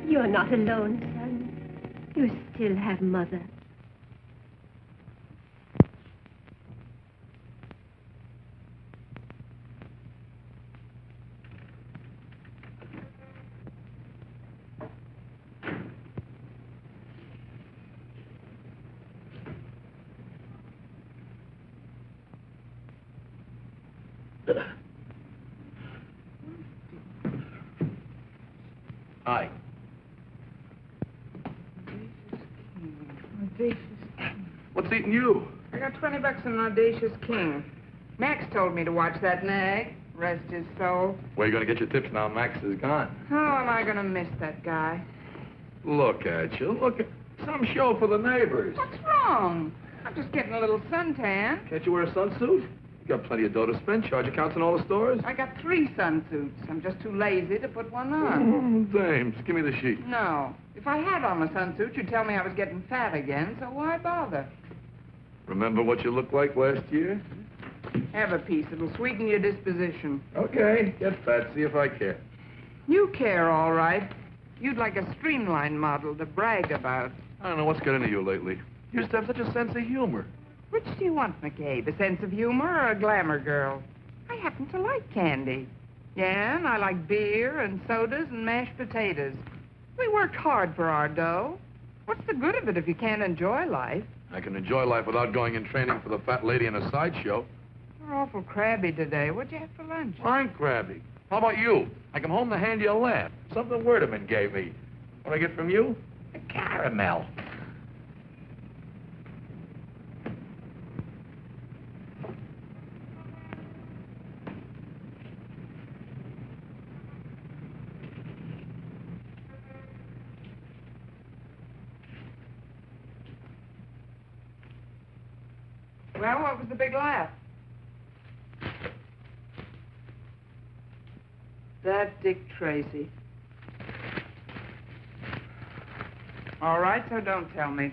You're not alone, son. You still have Mother. Hi. Audacious. What's eating you? I got $20 on Audacious King. Max told me to watch that nag. Rest his soul. Where you gonna get your tips now Max is gone? How am I going to miss that guy? Look at you. Look at some show for the neighbors. What's wrong? I'm just getting a little suntan. Can't you wear a sunsuit? You got plenty of dough to spend. Charge accounts in all the stores. I got 3 sunsuits. I'm just too lazy to put one on. Dames, give me the sheet. No. If I had on a sunsuit, you'd tell me I was getting fat again, so why bother? Remember what you looked like last year? Have a piece. It'll sweeten your disposition. Okay, get fat. See if I care. You care, all right. You'd like a streamlined model to brag about. I don't know what's got into you lately. You used to have such a sense of humor. Which do you want, McCabe? A sense of humor or a glamour girl? I happen to like candy. Yeah, and I like beer and sodas and mashed potatoes. We worked hard for our dough. What's the good of it if you can't enjoy life? I can enjoy life without going in training for the fat lady in a sideshow. You're awful crabby today. What'd you have for lunch? I'm crabby. How about you? I come home to hand you a lamp. Something Werderman gave me. What I get from you? A caramel. Well, what was the big laugh? That Dick Tracy. All right, so don't tell me.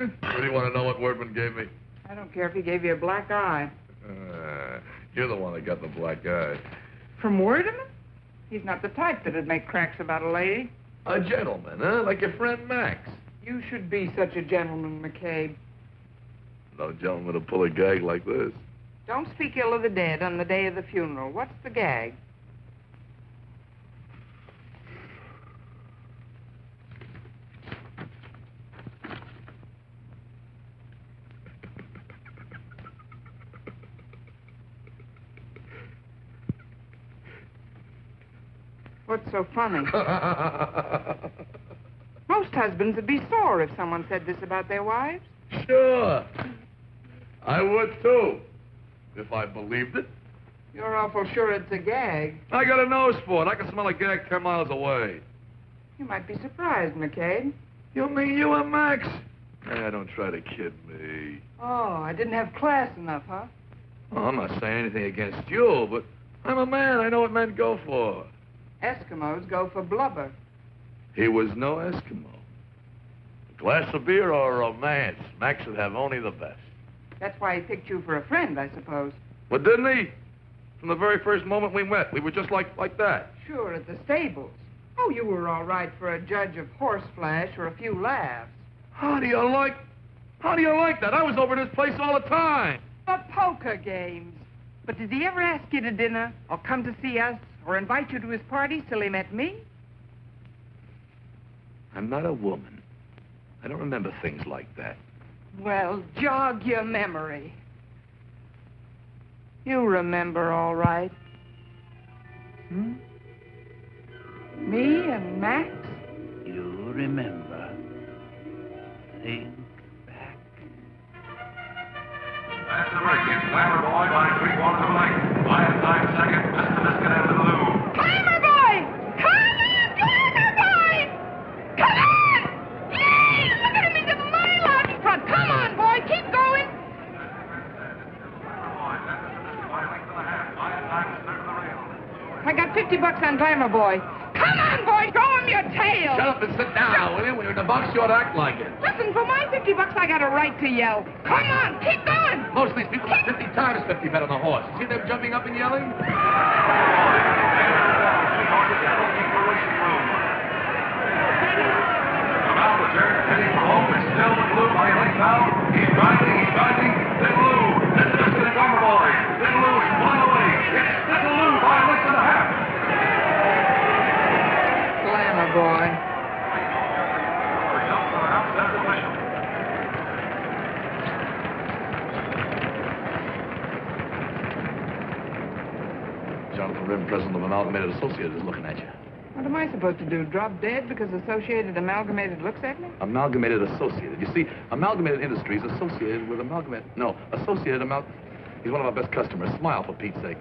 Really want to know what Wordman gave me? I don't care if he gave you a black eye. You're the one that got the black eye. From Werderman? He's not the type that'd make cracks about a lady. A gentleman, huh? Like your friend Max. You should be such a gentleman, McCabe. No gentleman to pull a gag like this. Don't speak ill of the dead on the day of the funeral. What's the gag? What's so funny? Most husbands would be sore if someone said this about their wives. Sure. I would, too. If I believed it. You're awful sure it's a gag. I got a nose for it. I can smell a gag 10 miles away. You might be surprised, McCabe. You mean you and Max? Hey, don't try to kid me. Oh, I didn't have class enough, huh? Well, I'm not saying anything against you, but I'm a man. I know what men go for. Eskimos go for blubber. He was no Eskimo. A glass of beer or a romance. Max would have only the best. That's why he picked you for a friend, I suppose. But didn't he? From the very first moment we met, we were just like that. Sure, at the stables. Oh, you were all right for a judge of horseflesh or a few laughs. How do you like that? I was over at his place all the time. The poker games. But did he ever ask you to dinner or come to see us or invite you to his parties till he met me? I'm not a woman. I don't remember things like that. Well, jog your memory. You remember all right. Hmm? Me and Max? You remember. Think back. That's the break. It's Glamour Boy by 3/4 of a length. 5 times second. Just a biscuit out of the loo. Glamour Boy! Come on, Glamour Boy! Come on! Yay! Look at him. He's a mile out in front. Come on, boy. Keep going. I got $50 on Glamour Boy. Come on, boy. Throw him your tail. Shut up and sit down, will you? When you're in the box, you ought to act like it. Listen, for my $50, I got a right to yell. Come on, keep going. Most of these people have 50 times 50 bet on the horse. See them jumping up and yelling? About the turn, heading for home, it's still the blue by a length now. He's rising. Little Lou. This is the Glamour Boy. Little Lou is 1 away. It's Little Lou by a length and a half. Glamour Boy. Jonathan Rim, president of Amalgamated Associated, is looking at you. What am I supposed to do, drop dead because Associated Amalgamated looks at me? Amalgamated Associated. You see, Amalgamated Industries associated with Amalgamated... No, Associated He's one of our best customers. Smile, for Pete's sake.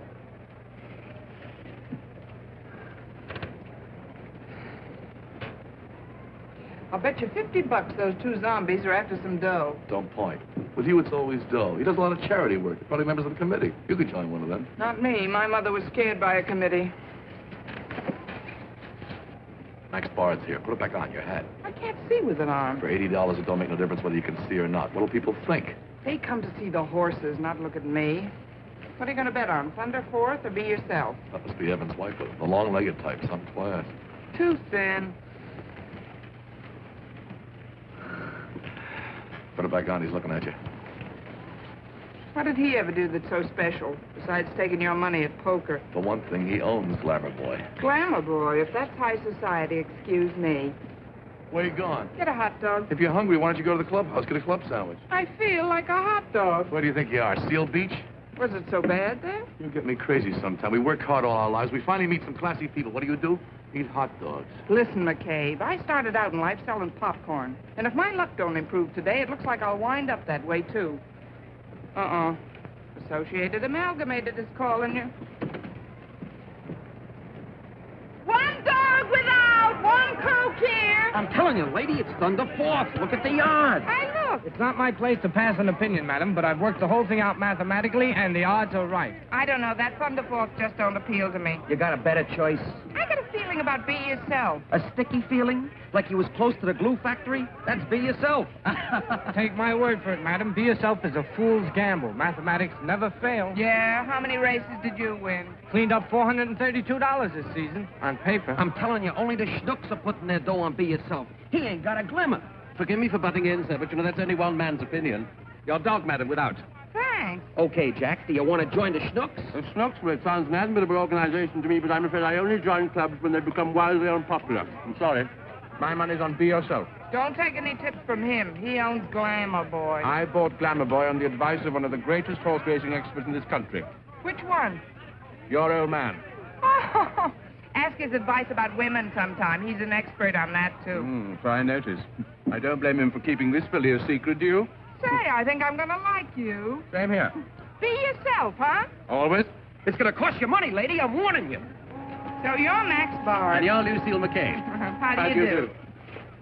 I'll bet you $50 those 2 zombies are after some dough. Don't point. With you, it's always dough. He does a lot of charity work. You're probably members of the committee. You could join one of them. Not me. My mother was scared by a committee. Max Bard's here. Put it back on, your hat. I can't see with an arm. For $80, it don't make no difference whether you can see or not. What'll people think? They come to see the horses, not look at me. What are you going to bet on, Thunder Fourth or be yourself? That must be Evan's wife, the long-legged type, some class. Too thin. Put it back on, he's looking at you. What did he ever do that's so special, besides taking your money at poker? For one thing, he owns Glamour Boy. Glamour Boy? If that's high society, excuse me. Where you going? Get a hot dog. If you're hungry, why don't you go to the clubhouse, get a club sandwich? I feel like a hot dog. Where do you think you are, Seal Beach? Was it so bad there? You get me crazy sometime. We work hard all our lives. We finally meet some classy people. What do? Eat hot dogs. Listen, McCabe, I started out in life selling popcorn. And if my luck don't improve today, it looks like I'll wind up that way, too. Associated Amalgamated is calling you. 1 dog without, 1 Coke here. I'm telling you, lady, it's Thunder Fourth. Look at the odds. I look. It's not my place to pass an opinion, madam, but I've worked the whole thing out mathematically, and the odds are right. I don't know. That Thunder Fourth just don't appeal to me. You got a better choice? I got a feeling about be yourself. A sticky feeling? Like you was close to the glue factory? That's be yourself. Take my word for it, madam. Be yourself is a fool's gamble. Mathematics never fail. Yeah? How many races did you win? Cleaned up $432 this season, on paper. I'm telling you, only the schnooks are putting their dough on be yourself. He ain't got a glimmer. Forgive me for butting in, sir, but you know that's only one man's opinion. Your dog, madam, without. Thanks. Okay, Jack, do you want to join the schnooks? The Snooks, well, it sounds an admirable organization to me, but I'm afraid I only join clubs when they become wildly unpopular. I'm sorry. My money's on Be Yourself. Don't take any tips from him. He owns Glamour Boy. I bought Glamour Boy on the advice of one of the greatest horse racing experts in this country. Which one? Your old man. Oh, ask his advice about women sometime. He's an expert on that, too. Fine notice. I don't blame him for keeping this filly a secret, do you? Say, I think I'm going to like you. Same here. Be yourself, huh? Always. It's going to cost you money, lady. I'm warning you. So you're Max Bard. And you're Lucille McCabe. How do you do?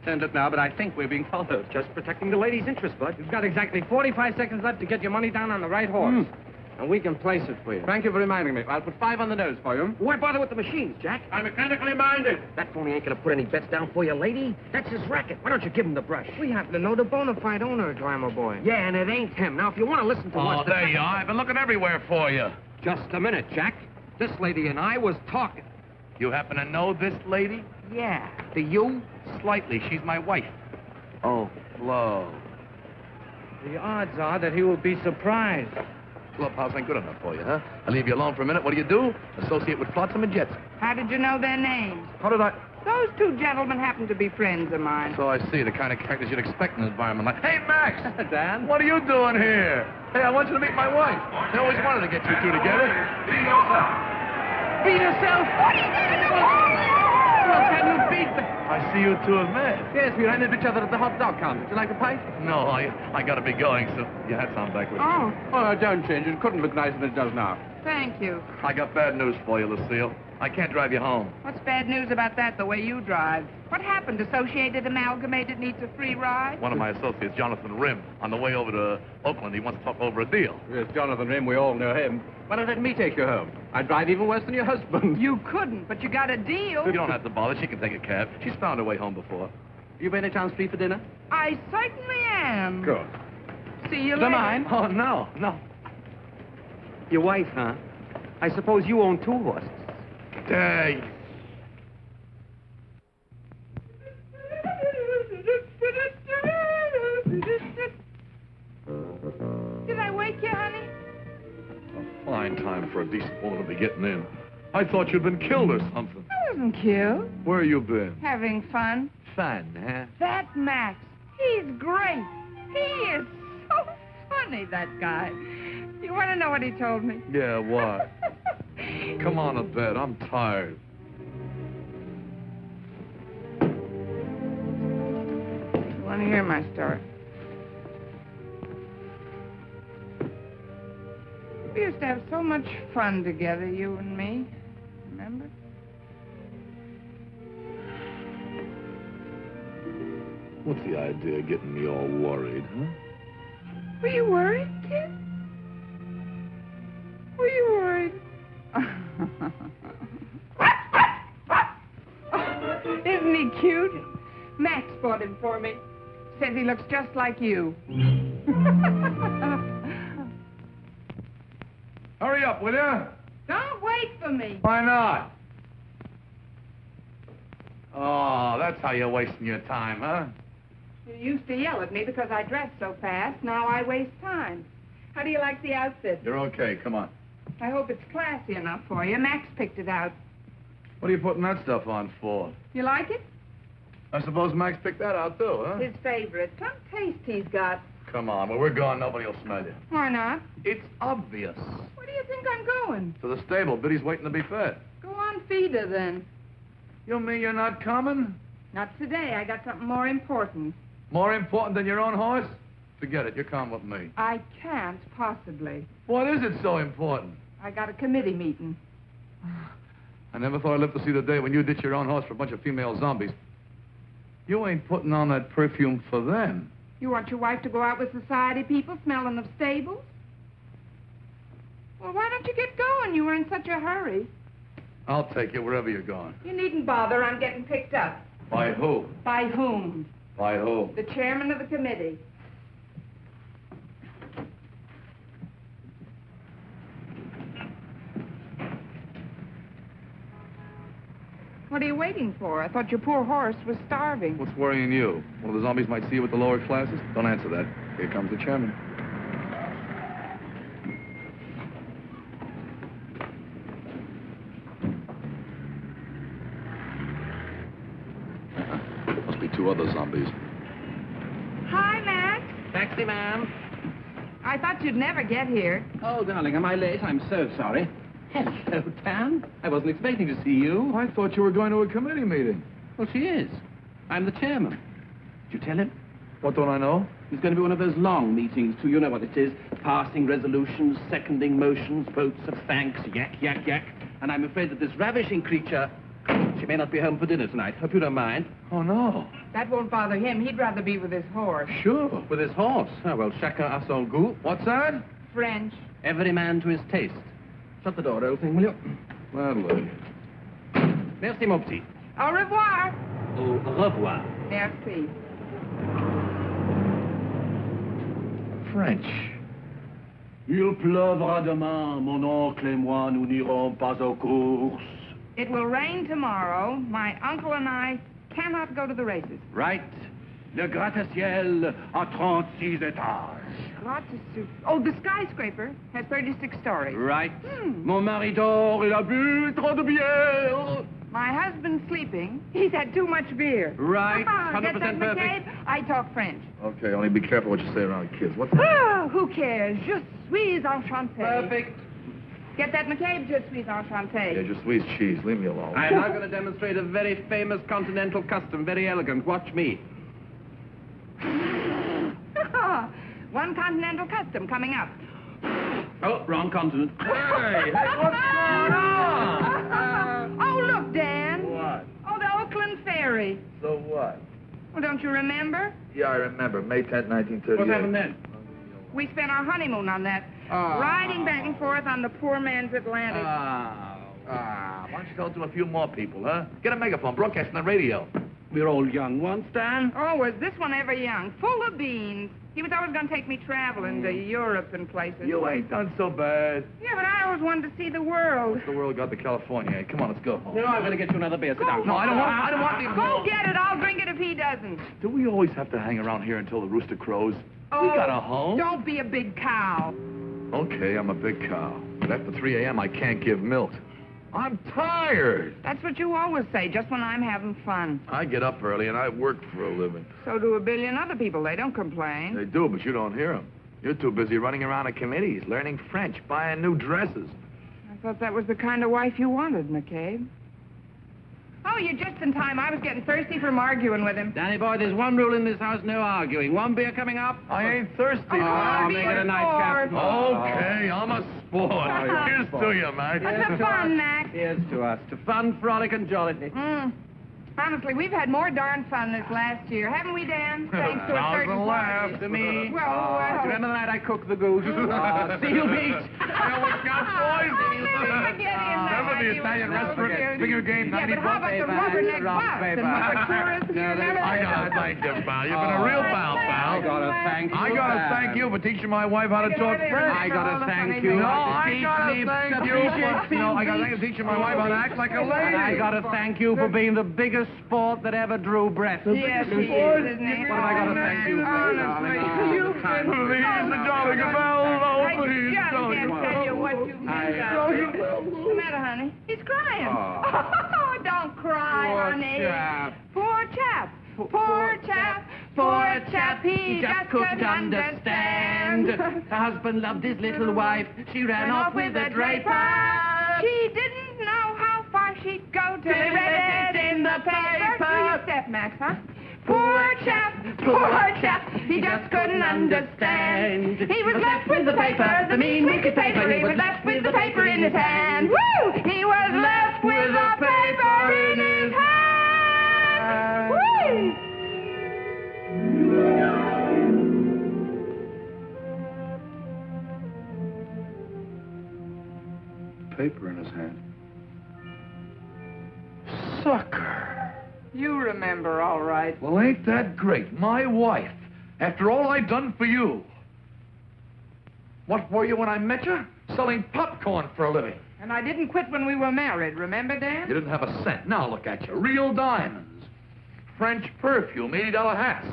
Don't look now, but I think we're being followed. Just protecting the lady's interest, Bud. You've got exactly 45 seconds left to get your money down on the right horse. And we can place it for you. Thank you for reminding me. I'll put 5 on the nose for you. Why bother with the machines, Jack? I'm mechanically minded. That phony ain't gonna put any bets down for you, lady. That's his racket. Why don't you give him the brush? We happen to know the bona fide owner, Glamour Boy. Yeah, and it ain't him. Now, if you want to listen to Oh, there you are. I've been looking everywhere for you. Just a minute, Jack. This lady and I was talking. You happen to know this lady? Yeah. Do you? Slightly. She's my wife. Oh, Flo. The odds are that he will be surprised. Clubhouse ain't good enough for you, huh? I leave you alone for a minute. What do? Associate with Flotsam and Jetsam. How did you know their names? How did I? Those two gentlemen happen to be friends of mine. So I see, the kind of characters you'd expect in an environment like... Hey, Max! Dan? What are you doing here? Hey, I want you to meet my wife. I always wanted to get you two together. Be yourself. Be yourself. What is it? Well, can you beat the... I see you two have met. Yes, we ran into each other at the hot dog counter. Would you like a pint? No, I gotta be going, so you had some back with you. Oh, don't change. It couldn't look nicer than it does now. Thank you. I got bad news for you, Lucille. I can't drive you home. What's bad news about that, the way you drive? What happened? Associated Amalgamated needs a free ride? One of my associates, Jonathan Rim, on the way over to Oakland, he wants to talk over a deal. Yes, Jonathan Rim, we all know him. Why don't let me take you home? I'd drive even worse than your husband. You couldn't, but you got a deal. You don't have to bother. She can take a cab. She's found her way home before. You by any chance free for dinner? I certainly am. Good. See you Don't later. mind. Oh, no. Your wife, huh? I suppose you own 2 horses. Dang. Did I wake you, honey? A fine time for a decent woman to be getting in. I thought you'd been killed or something. I wasn't cute. Where you been? Having fun. Fun, huh? That Max, he's great. He is so funny, that guy. You want to know what he told me? Yeah, what? Come on to bed. I'm tired. You want to hear my story? We used to have so much fun together, you and me. Remember? What's the idea of getting me all worried, huh? Were you worried, kid? Were you worried? Isn't he cute? Max bought him for me. Says he looks just like you. Hurry up, will you? Don't wait for me. Why not? Oh, that's how you're wasting your time, huh? You used to yell at me because I dressed so fast. Now I waste time. How do you like the outfit? You're okay. Come on. I hope it's classy enough for you. Max picked it out. What are you putting that stuff on for? You like it? I suppose Max picked that out, too, huh? His favorite. Some taste he's got. Come on. When we're gone, nobody will smell you. Why not? It's obvious. Where do you think I'm going? To the stable. Biddy's waiting to be fed. Go on, feed her then. You mean you're not coming? Not today. I got something more important. More important than your own horse? Forget it. You're coming with me. I can't possibly. What is it so important? I got a committee meeting. I never thought I'd live to see the day when you ditch your own horse for a bunch of female zombies. You ain't putting on that perfume for them. You want your wife to go out with society people smelling of stables? Well, why don't you get going? You were in such a hurry. I'll take you wherever you're going. You needn't bother. I'm getting picked up. By who? By whom? By who? The chairman of the committee. What are you waiting for? I thought your poor horse was starving. What's worrying you? One of the zombies might see you with the lower classes? Don't answer that. Here comes the chairman. Must be 2 other zombies. Hi, Max. Taxi, ma'am. I thought you'd never get here. Oh, darling, am I late? I'm so sorry. Hello, Tam. I wasn't expecting to see you. I thought you were going to a committee meeting. Well, she is. I'm the chairman. Did you tell him? What don't I know? It's going to be one of those long meetings, too. You know what it is. Passing resolutions, seconding motions, votes of thanks, yak, yak, yak. And I'm afraid that this ravishing creature, she may not be home for dinner tonight. Hope you don't mind. Oh, no. That won't bother him. He'd rather be with his horse. Sure, with his horse. Oh, well, chacun a son goût. What's that? French. Every man to his taste. Shut the door, old thing, will you? Well, look. Merci, mon petit. Au revoir. Au revoir. Merci. French. Il pleuvra demain, mon oncle et moi, nous n'irons pas aux courses. It will rain tomorrow. My uncle and I cannot go to the races. Right. Le gratte-ciel a 36 étages. Oh, the skyscraper has 36 stories. Right. Mon mari dort, il a bu trop de bière. My husband's sleeping. He's had too much beer. Right. Get 100% that, perfect. McCabe? I talk French. Okay, only be careful what you say around kids. What's that? Oh, who cares? Je suis enchanté. Perfect. Get that, McCabe? Je suis enchanté. Yeah, just squeeze cheese. Leave me alone. I'm now going to demonstrate a very famous continental custom, very elegant. Watch me. One continental custom coming up. Oh, wrong continent. Hey, what's going on? Oh, look, Dan. What? Oh, the Oakland Ferry. So what? Well, don't you remember? Yeah, I remember. May 10th, 1938. What happened then? We spent our honeymoon on that. Riding back and forth on the poor man's Atlantic. Why don't you tell it to a few more people, huh? Get a megaphone, broadcast on the radio. We're all young once, Dan. Oh, was this one ever young? Full of beans. He was always going to take me traveling to Europe and places. You ain't done so bad. Yeah, but I always wanted to see the world. The world got to California. Hey, come on, let's go home. No, I'm going to get you another beer. Sit down. No, I don't want the... Go get it. I'll drink it if he doesn't. Do we always have to hang around here until the rooster crows? Oh, We got a home. Don't be a big cow. Okay, I'm a big cow. But after 3 a.m., I can't give milk. I'm tired. That's what you always say, just when I'm having fun. I get up early and I work for a living. So do a billion other people. They don't complain. They do, but you don't hear them. You're too busy running around at committees, learning French, buying new dresses. I thought that was the kind of wife you wanted, McCabe. Oh, you're just in time. I was getting thirsty from arguing with him. Danny boy, there's one rule in this house, no arguing. One beer coming up? I ain't thirsty. I'll make it a night cap. Okay, I'm a sport. Here's to you, Max. That's fun, Max. Here's to us. To fun, frolic, and jollity. Honestly, we've had more darn fun this last year, haven't we, Dan? Thanks to a certain laugh party. to me. Well, Do you remember the night I cooked the goose? Seal beach. I almost got poisoned. Remember the Italian restaurant figure game? Yeah, but how about the rubberneck bus and rubber tourists? You remember I gotta thank you, pal. You've been a real pal, pal. I gotta thank you for teaching my wife how to talk French. I gotta thank you. No, I gotta thank you. No, I gotta thank you for teaching my wife how to act like a lady. I gotta thank you for being the biggest sport that ever drew breath. Yes, he is, isn't he? What have I gotta thank you for, Honestly, you've been... Please, the jolly good bell. I Please, just can't tell you what you've done. What's the matter, honey? He's crying. Oh, don't cry, honey. Poor chap. Poor chap. Poor chap. He just couldn't understand. Her husband loved his little wife. She ran off with a draper. She didn't know how far she'd go till he read it in the paper. Do your step, Max, huh? Poor chap, he just couldn't understand. He was left with the paper, the mean, wicked paper. He was left with the paper in his hand. Woo! He was left with the paper in his hand. Woo! Paper in his hand. Sucker. You remember, all right. Well, ain't that great? My wife. After all I've done for you. What were you when I met you? Selling popcorn for a living. And I didn't quit when we were married, remember, Dan? You didn't have a cent. Now look at you. Real diamonds. French perfume, $80 hats.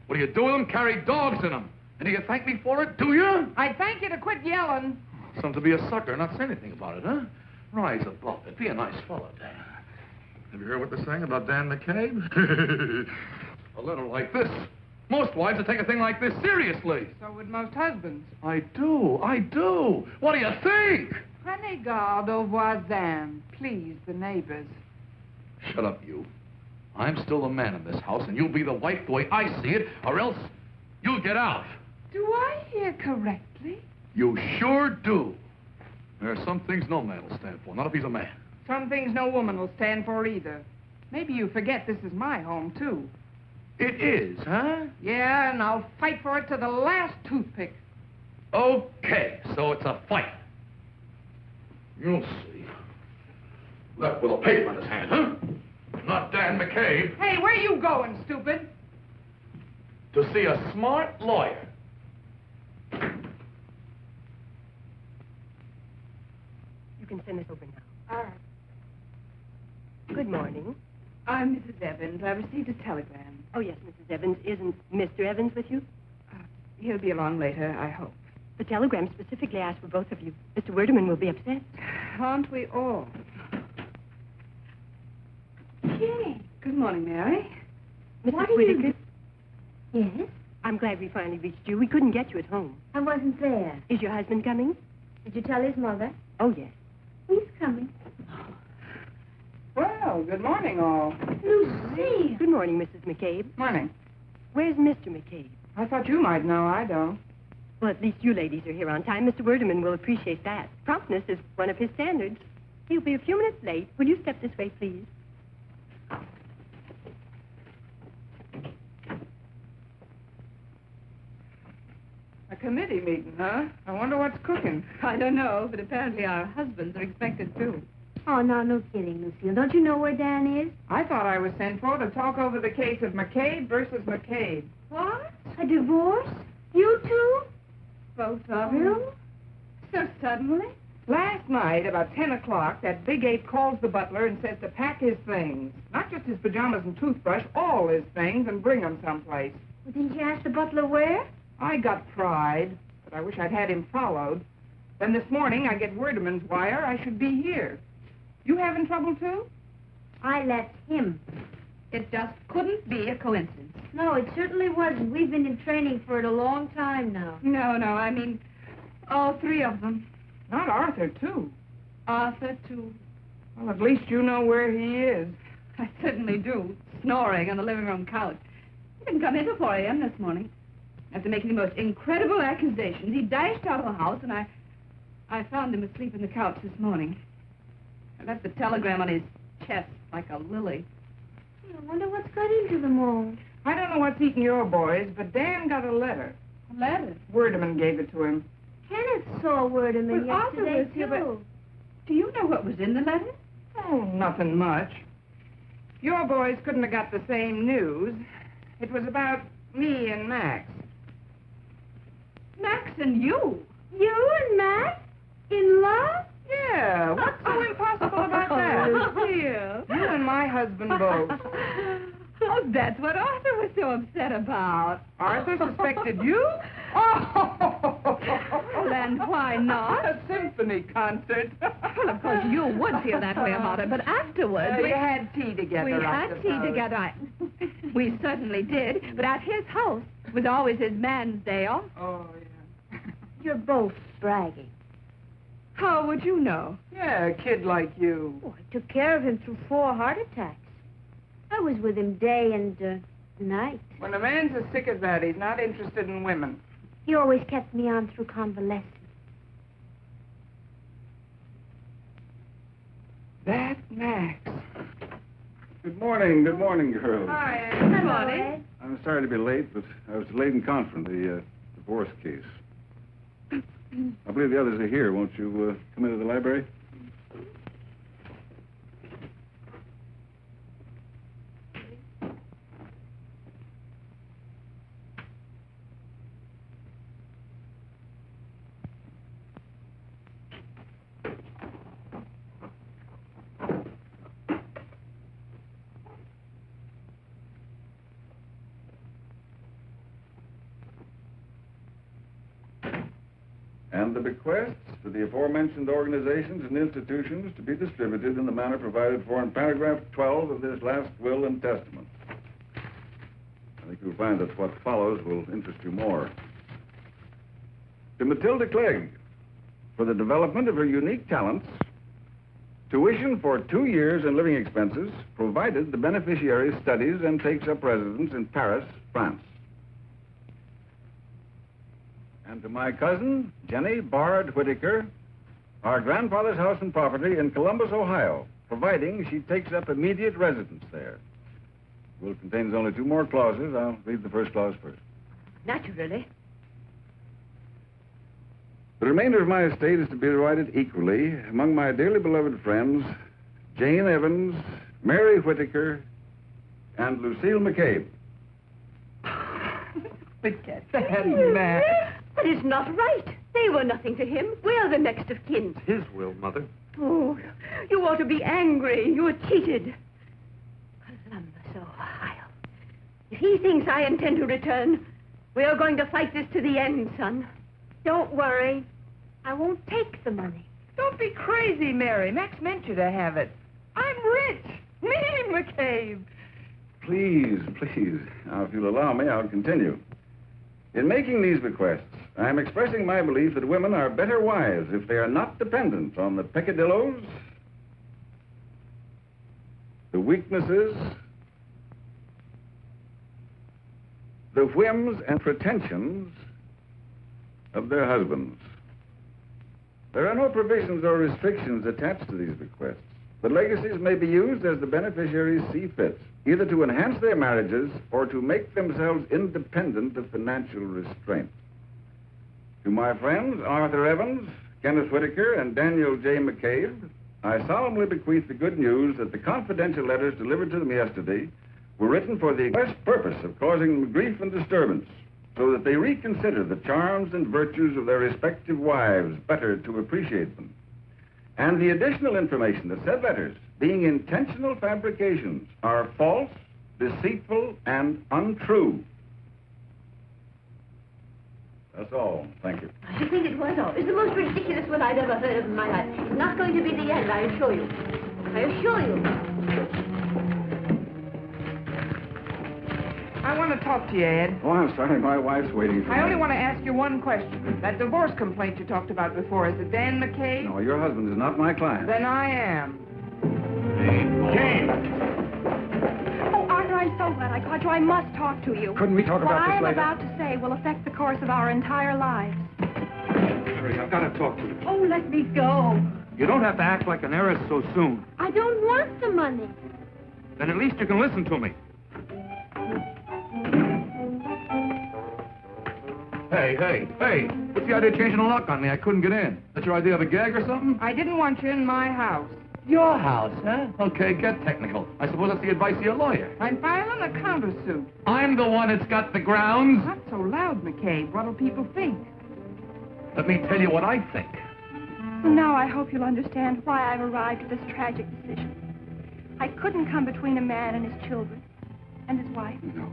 What do you do with them? Carry dogs in them. And do you thank me for it? Do you? I thank you to quit yelling. Something to be a sucker and not say anything about it, huh? Rise above it. Be a nice fellow, Dan. Have you heard what they're saying about Dan McCabe? A letter like this. Most wives would take a thing like this seriously. So would most husbands. I do. What do you think? Prenez garde aux voisins. Please, the neighbors. Shut up, you. I'm still the man in this house, and you'll be the wife the way I see it, or else you'll get out. Do I hear correctly? You sure do. There are some things no man will stand for, not if he's a man. Some things no woman will stand for either. Maybe you forget this is my home, too. It is, huh? Yeah, and I'll fight for it to the last toothpick. Okay, so it's a fight. You'll see. Left with a paper in his hand, huh? Not Dan McCabe. Hey, where you going, stupid? To see a smart lawyer. You can send this over now. All right. Good morning. I'm Mrs. Evans. I received a telegram. Oh, yes, Mrs. Evans. Isn't Mr. Evans with you? He'll be along later, I hope. The telegram specifically asked for both of you. Mr. Werdeman will be upset. Aren't we all? Jane. Good morning, Mary. Mrs. Whittaker? Yes? I'm glad we finally reached you. We couldn't get you at home. I wasn't there. Is your husband coming? Did you tell his mother? Oh, yes. He's coming. Well, good morning, all. Lucille. Good morning, Mrs. McCabe. Morning. Where's Mr. McCabe? I thought you might know. I don't. Well, at least you ladies are here on time. Mr. Werdeman will appreciate that. Promptness is one of his standards. He'll be a few minutes late. Will you step this way, please? A committee meeting, huh? I wonder what's cooking. I don't know, but apparently our husbands are expected too. Oh, no kidding, Lucille. Don't you know where Dan is? I thought I was sent for to talk over the case of McCabe versus McCabe. What? A divorce? You two? Both of you? So suddenly? Last night, about 10 o'clock, that big ape calls the butler and says to pack his things. Not just his pajamas and toothbrush, all his things, and bring them someplace. Well, didn't you ask the butler where? I got pride, but I wish I'd had him followed. Then this morning, I get Werdeman's wire I should be here. You having trouble, too? I left him. It just couldn't be a coincidence. No, it certainly wasn't. We've been in training for it a long time now. No, I mean, all three of them. Not Arthur, too. Arthur, too. Well, at least you know where he is. I certainly do. Snoring on the living room couch. He didn't come in till 4 a.m. this morning. After making the most incredible accusations, he dashed out of the house, and I found him asleep in the couch this morning. I left the telegram on his chest like a lily. I wonder what's got into them all. I don't know what's eating your boys, but Dan got a letter. A letter? Werdeman gave it to him. Kenneth saw Werdeman Well, Arthur yesterday, was here, too. Do you know what was in the letter? Oh, nothing much. Your boys couldn't have got the same news. It was about me and Max. Max and you? You and Max? In love? Yeah, what's so impossible about that? Lucille. You and my husband both. Oh, that's what Arthur was so upset about. Arthur suspected you? Well, and why not? A symphony concert. Well, of course, you would feel that way about it, but afterwards... We had tea together, We I had tea suppose. together. We certainly did, but at his house was always his man's day off. Oh, yeah. You're both bragging. How would you know? Yeah, a kid like you. Oh, I took care of him through 4 heart attacks. I was with him day and night. When a man's as sick as that, he's not interested in women. He always kept me on through convalescence. That Max. Good morning, girls. Hi, Good morning. I'm sorry to be late, but I was delayed in conference, the divorce case. I believe the others are here. Won't you come into the library? And the bequests to the aforementioned organizations and institutions to be distributed in the manner provided for in paragraph 12 of this last will and testament. I think you'll find that what follows will interest you more. To Matilda Clegg, for the development of her unique talents, tuition for 2 years and living expenses, provided the beneficiary studies and takes up residence in Paris, France. And to my cousin, Jenny Bard Whittaker, our grandfather's house and property in Columbus, Ohio, providing she takes up immediate residence there. The will contains only 2 more clauses. I'll read the first clause first. Naturally. The remainder of my estate is to be divided equally among my dearly beloved friends, Jane Evans, Mary Whittaker, and Lucille McCabe. But get that man. But it's not right. They were nothing to him. We're the next of kin. His will, Mother. Oh, you ought to be angry. You were cheated. So vile. If he thinks I intend to return, we are going to fight this to the end, son. Don't worry. I won't take the money. Don't be crazy, Mary. Max meant you to have it. I'm rich. Me, McCabe. Please, please. Now, if you'll allow me, I'll continue. In making these bequests, I am expressing my belief that women are better wives if they are not dependent on the peccadillos, the weaknesses, the whims and pretensions of their husbands. There are no provisions or restrictions attached to these bequests. The legacies may be used as the beneficiaries see fit, either to enhance their marriages or to make themselves independent of financial restraint. To my friends, Arthur Evans, Kenneth Whittaker, and Daniel J. McCabe, I solemnly bequeath the good news that the confidential letters delivered to them yesterday were written for the express purpose of causing them grief and disturbance, so that they reconsider the charms and virtues of their respective wives better to appreciate them. And the additional information that said letters, being intentional fabrications, are false, deceitful, and untrue. That's all. Thank you. I should think it was all. It's the most ridiculous one I've ever heard of in my life. It's not going to be the end, I assure you. I assure you. I want to talk to you, Ed. Oh, I'm sorry. My wife's waiting for me. I only want to ask you one question. That divorce complaint you talked about before, is it Dan McCabe? No, your husband is not my client. Then I am. Jane! Oh, Arthur, I'm so glad I caught you. I must talk to you. Couldn't we talk about this later? What I'm about to say will affect the course of our entire lives. Mary, I've got to talk to you. Oh, let me go. You don't have to act like an heiress so soon. I don't want the money. Then at least you can listen to me. Hey, what's the idea of changing the lock on me? I couldn't get in. That's your idea of a gag or something? I didn't want you in my house. Your house, huh? Okay, get technical. I suppose that's the advice of your lawyer. I'm filing a countersuit. I'm the one that's got the grounds. Not so loud, McCabe. What'll people think? Let me tell you what I think. So now I hope you'll understand why I've arrived at this tragic decision. I couldn't come between a man and his children and his wife. No.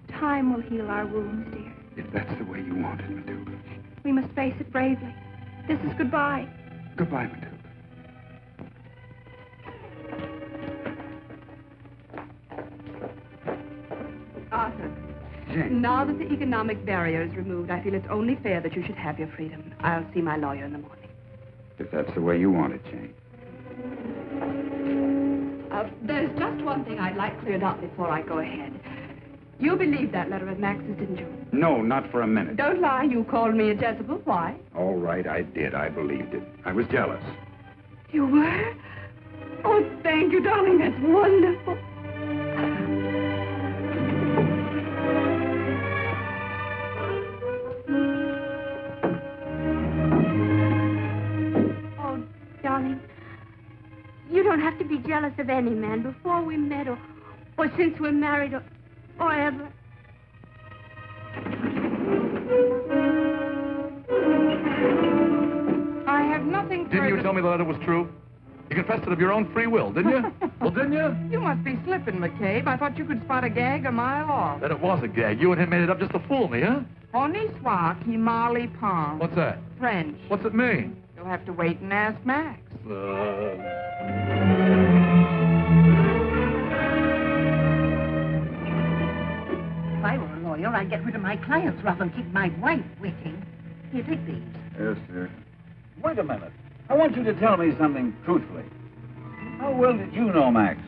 Time will heal our wounds, dear. If that's the way you want it, Matilda. We must face it bravely. This is goodbye. Goodbye, Matilda. Arthur, Jane. now that the economic barrier is removed, I feel it's only fair that you should have your freedom. I'll see my lawyer in the morning. If that's the way you want it, Jane. There's just one thing I'd like cleared up before I go ahead. You believed that letter of Max's, didn't you? No, not for a minute. Don't lie. You called me a Jezebel. Why? All right, I did. I believed it. I was jealous. You were? Oh, thank you, darling. That's wonderful. Oh, darling, you don't have to be jealous of any man before we met or since we're married or ever. I have nothing further... Didn't you tell me the letter was true? You confessed it of your own free will, didn't you? Well, didn't you? You must be slipping, McCabe. I thought you could spot a gag a mile off. Then it was a gag. You and him made it up just to fool me, huh? Honi soit qui Marley Pond. What's that? French. What's it mean? You'll have to wait and ask Max. If I were a lawyer, I'd get rid of my clients rather than keep my wife waiting. Here, take these. Yes, dear. Wait a minute. I want you to tell me something truthfully. How well did you know Max?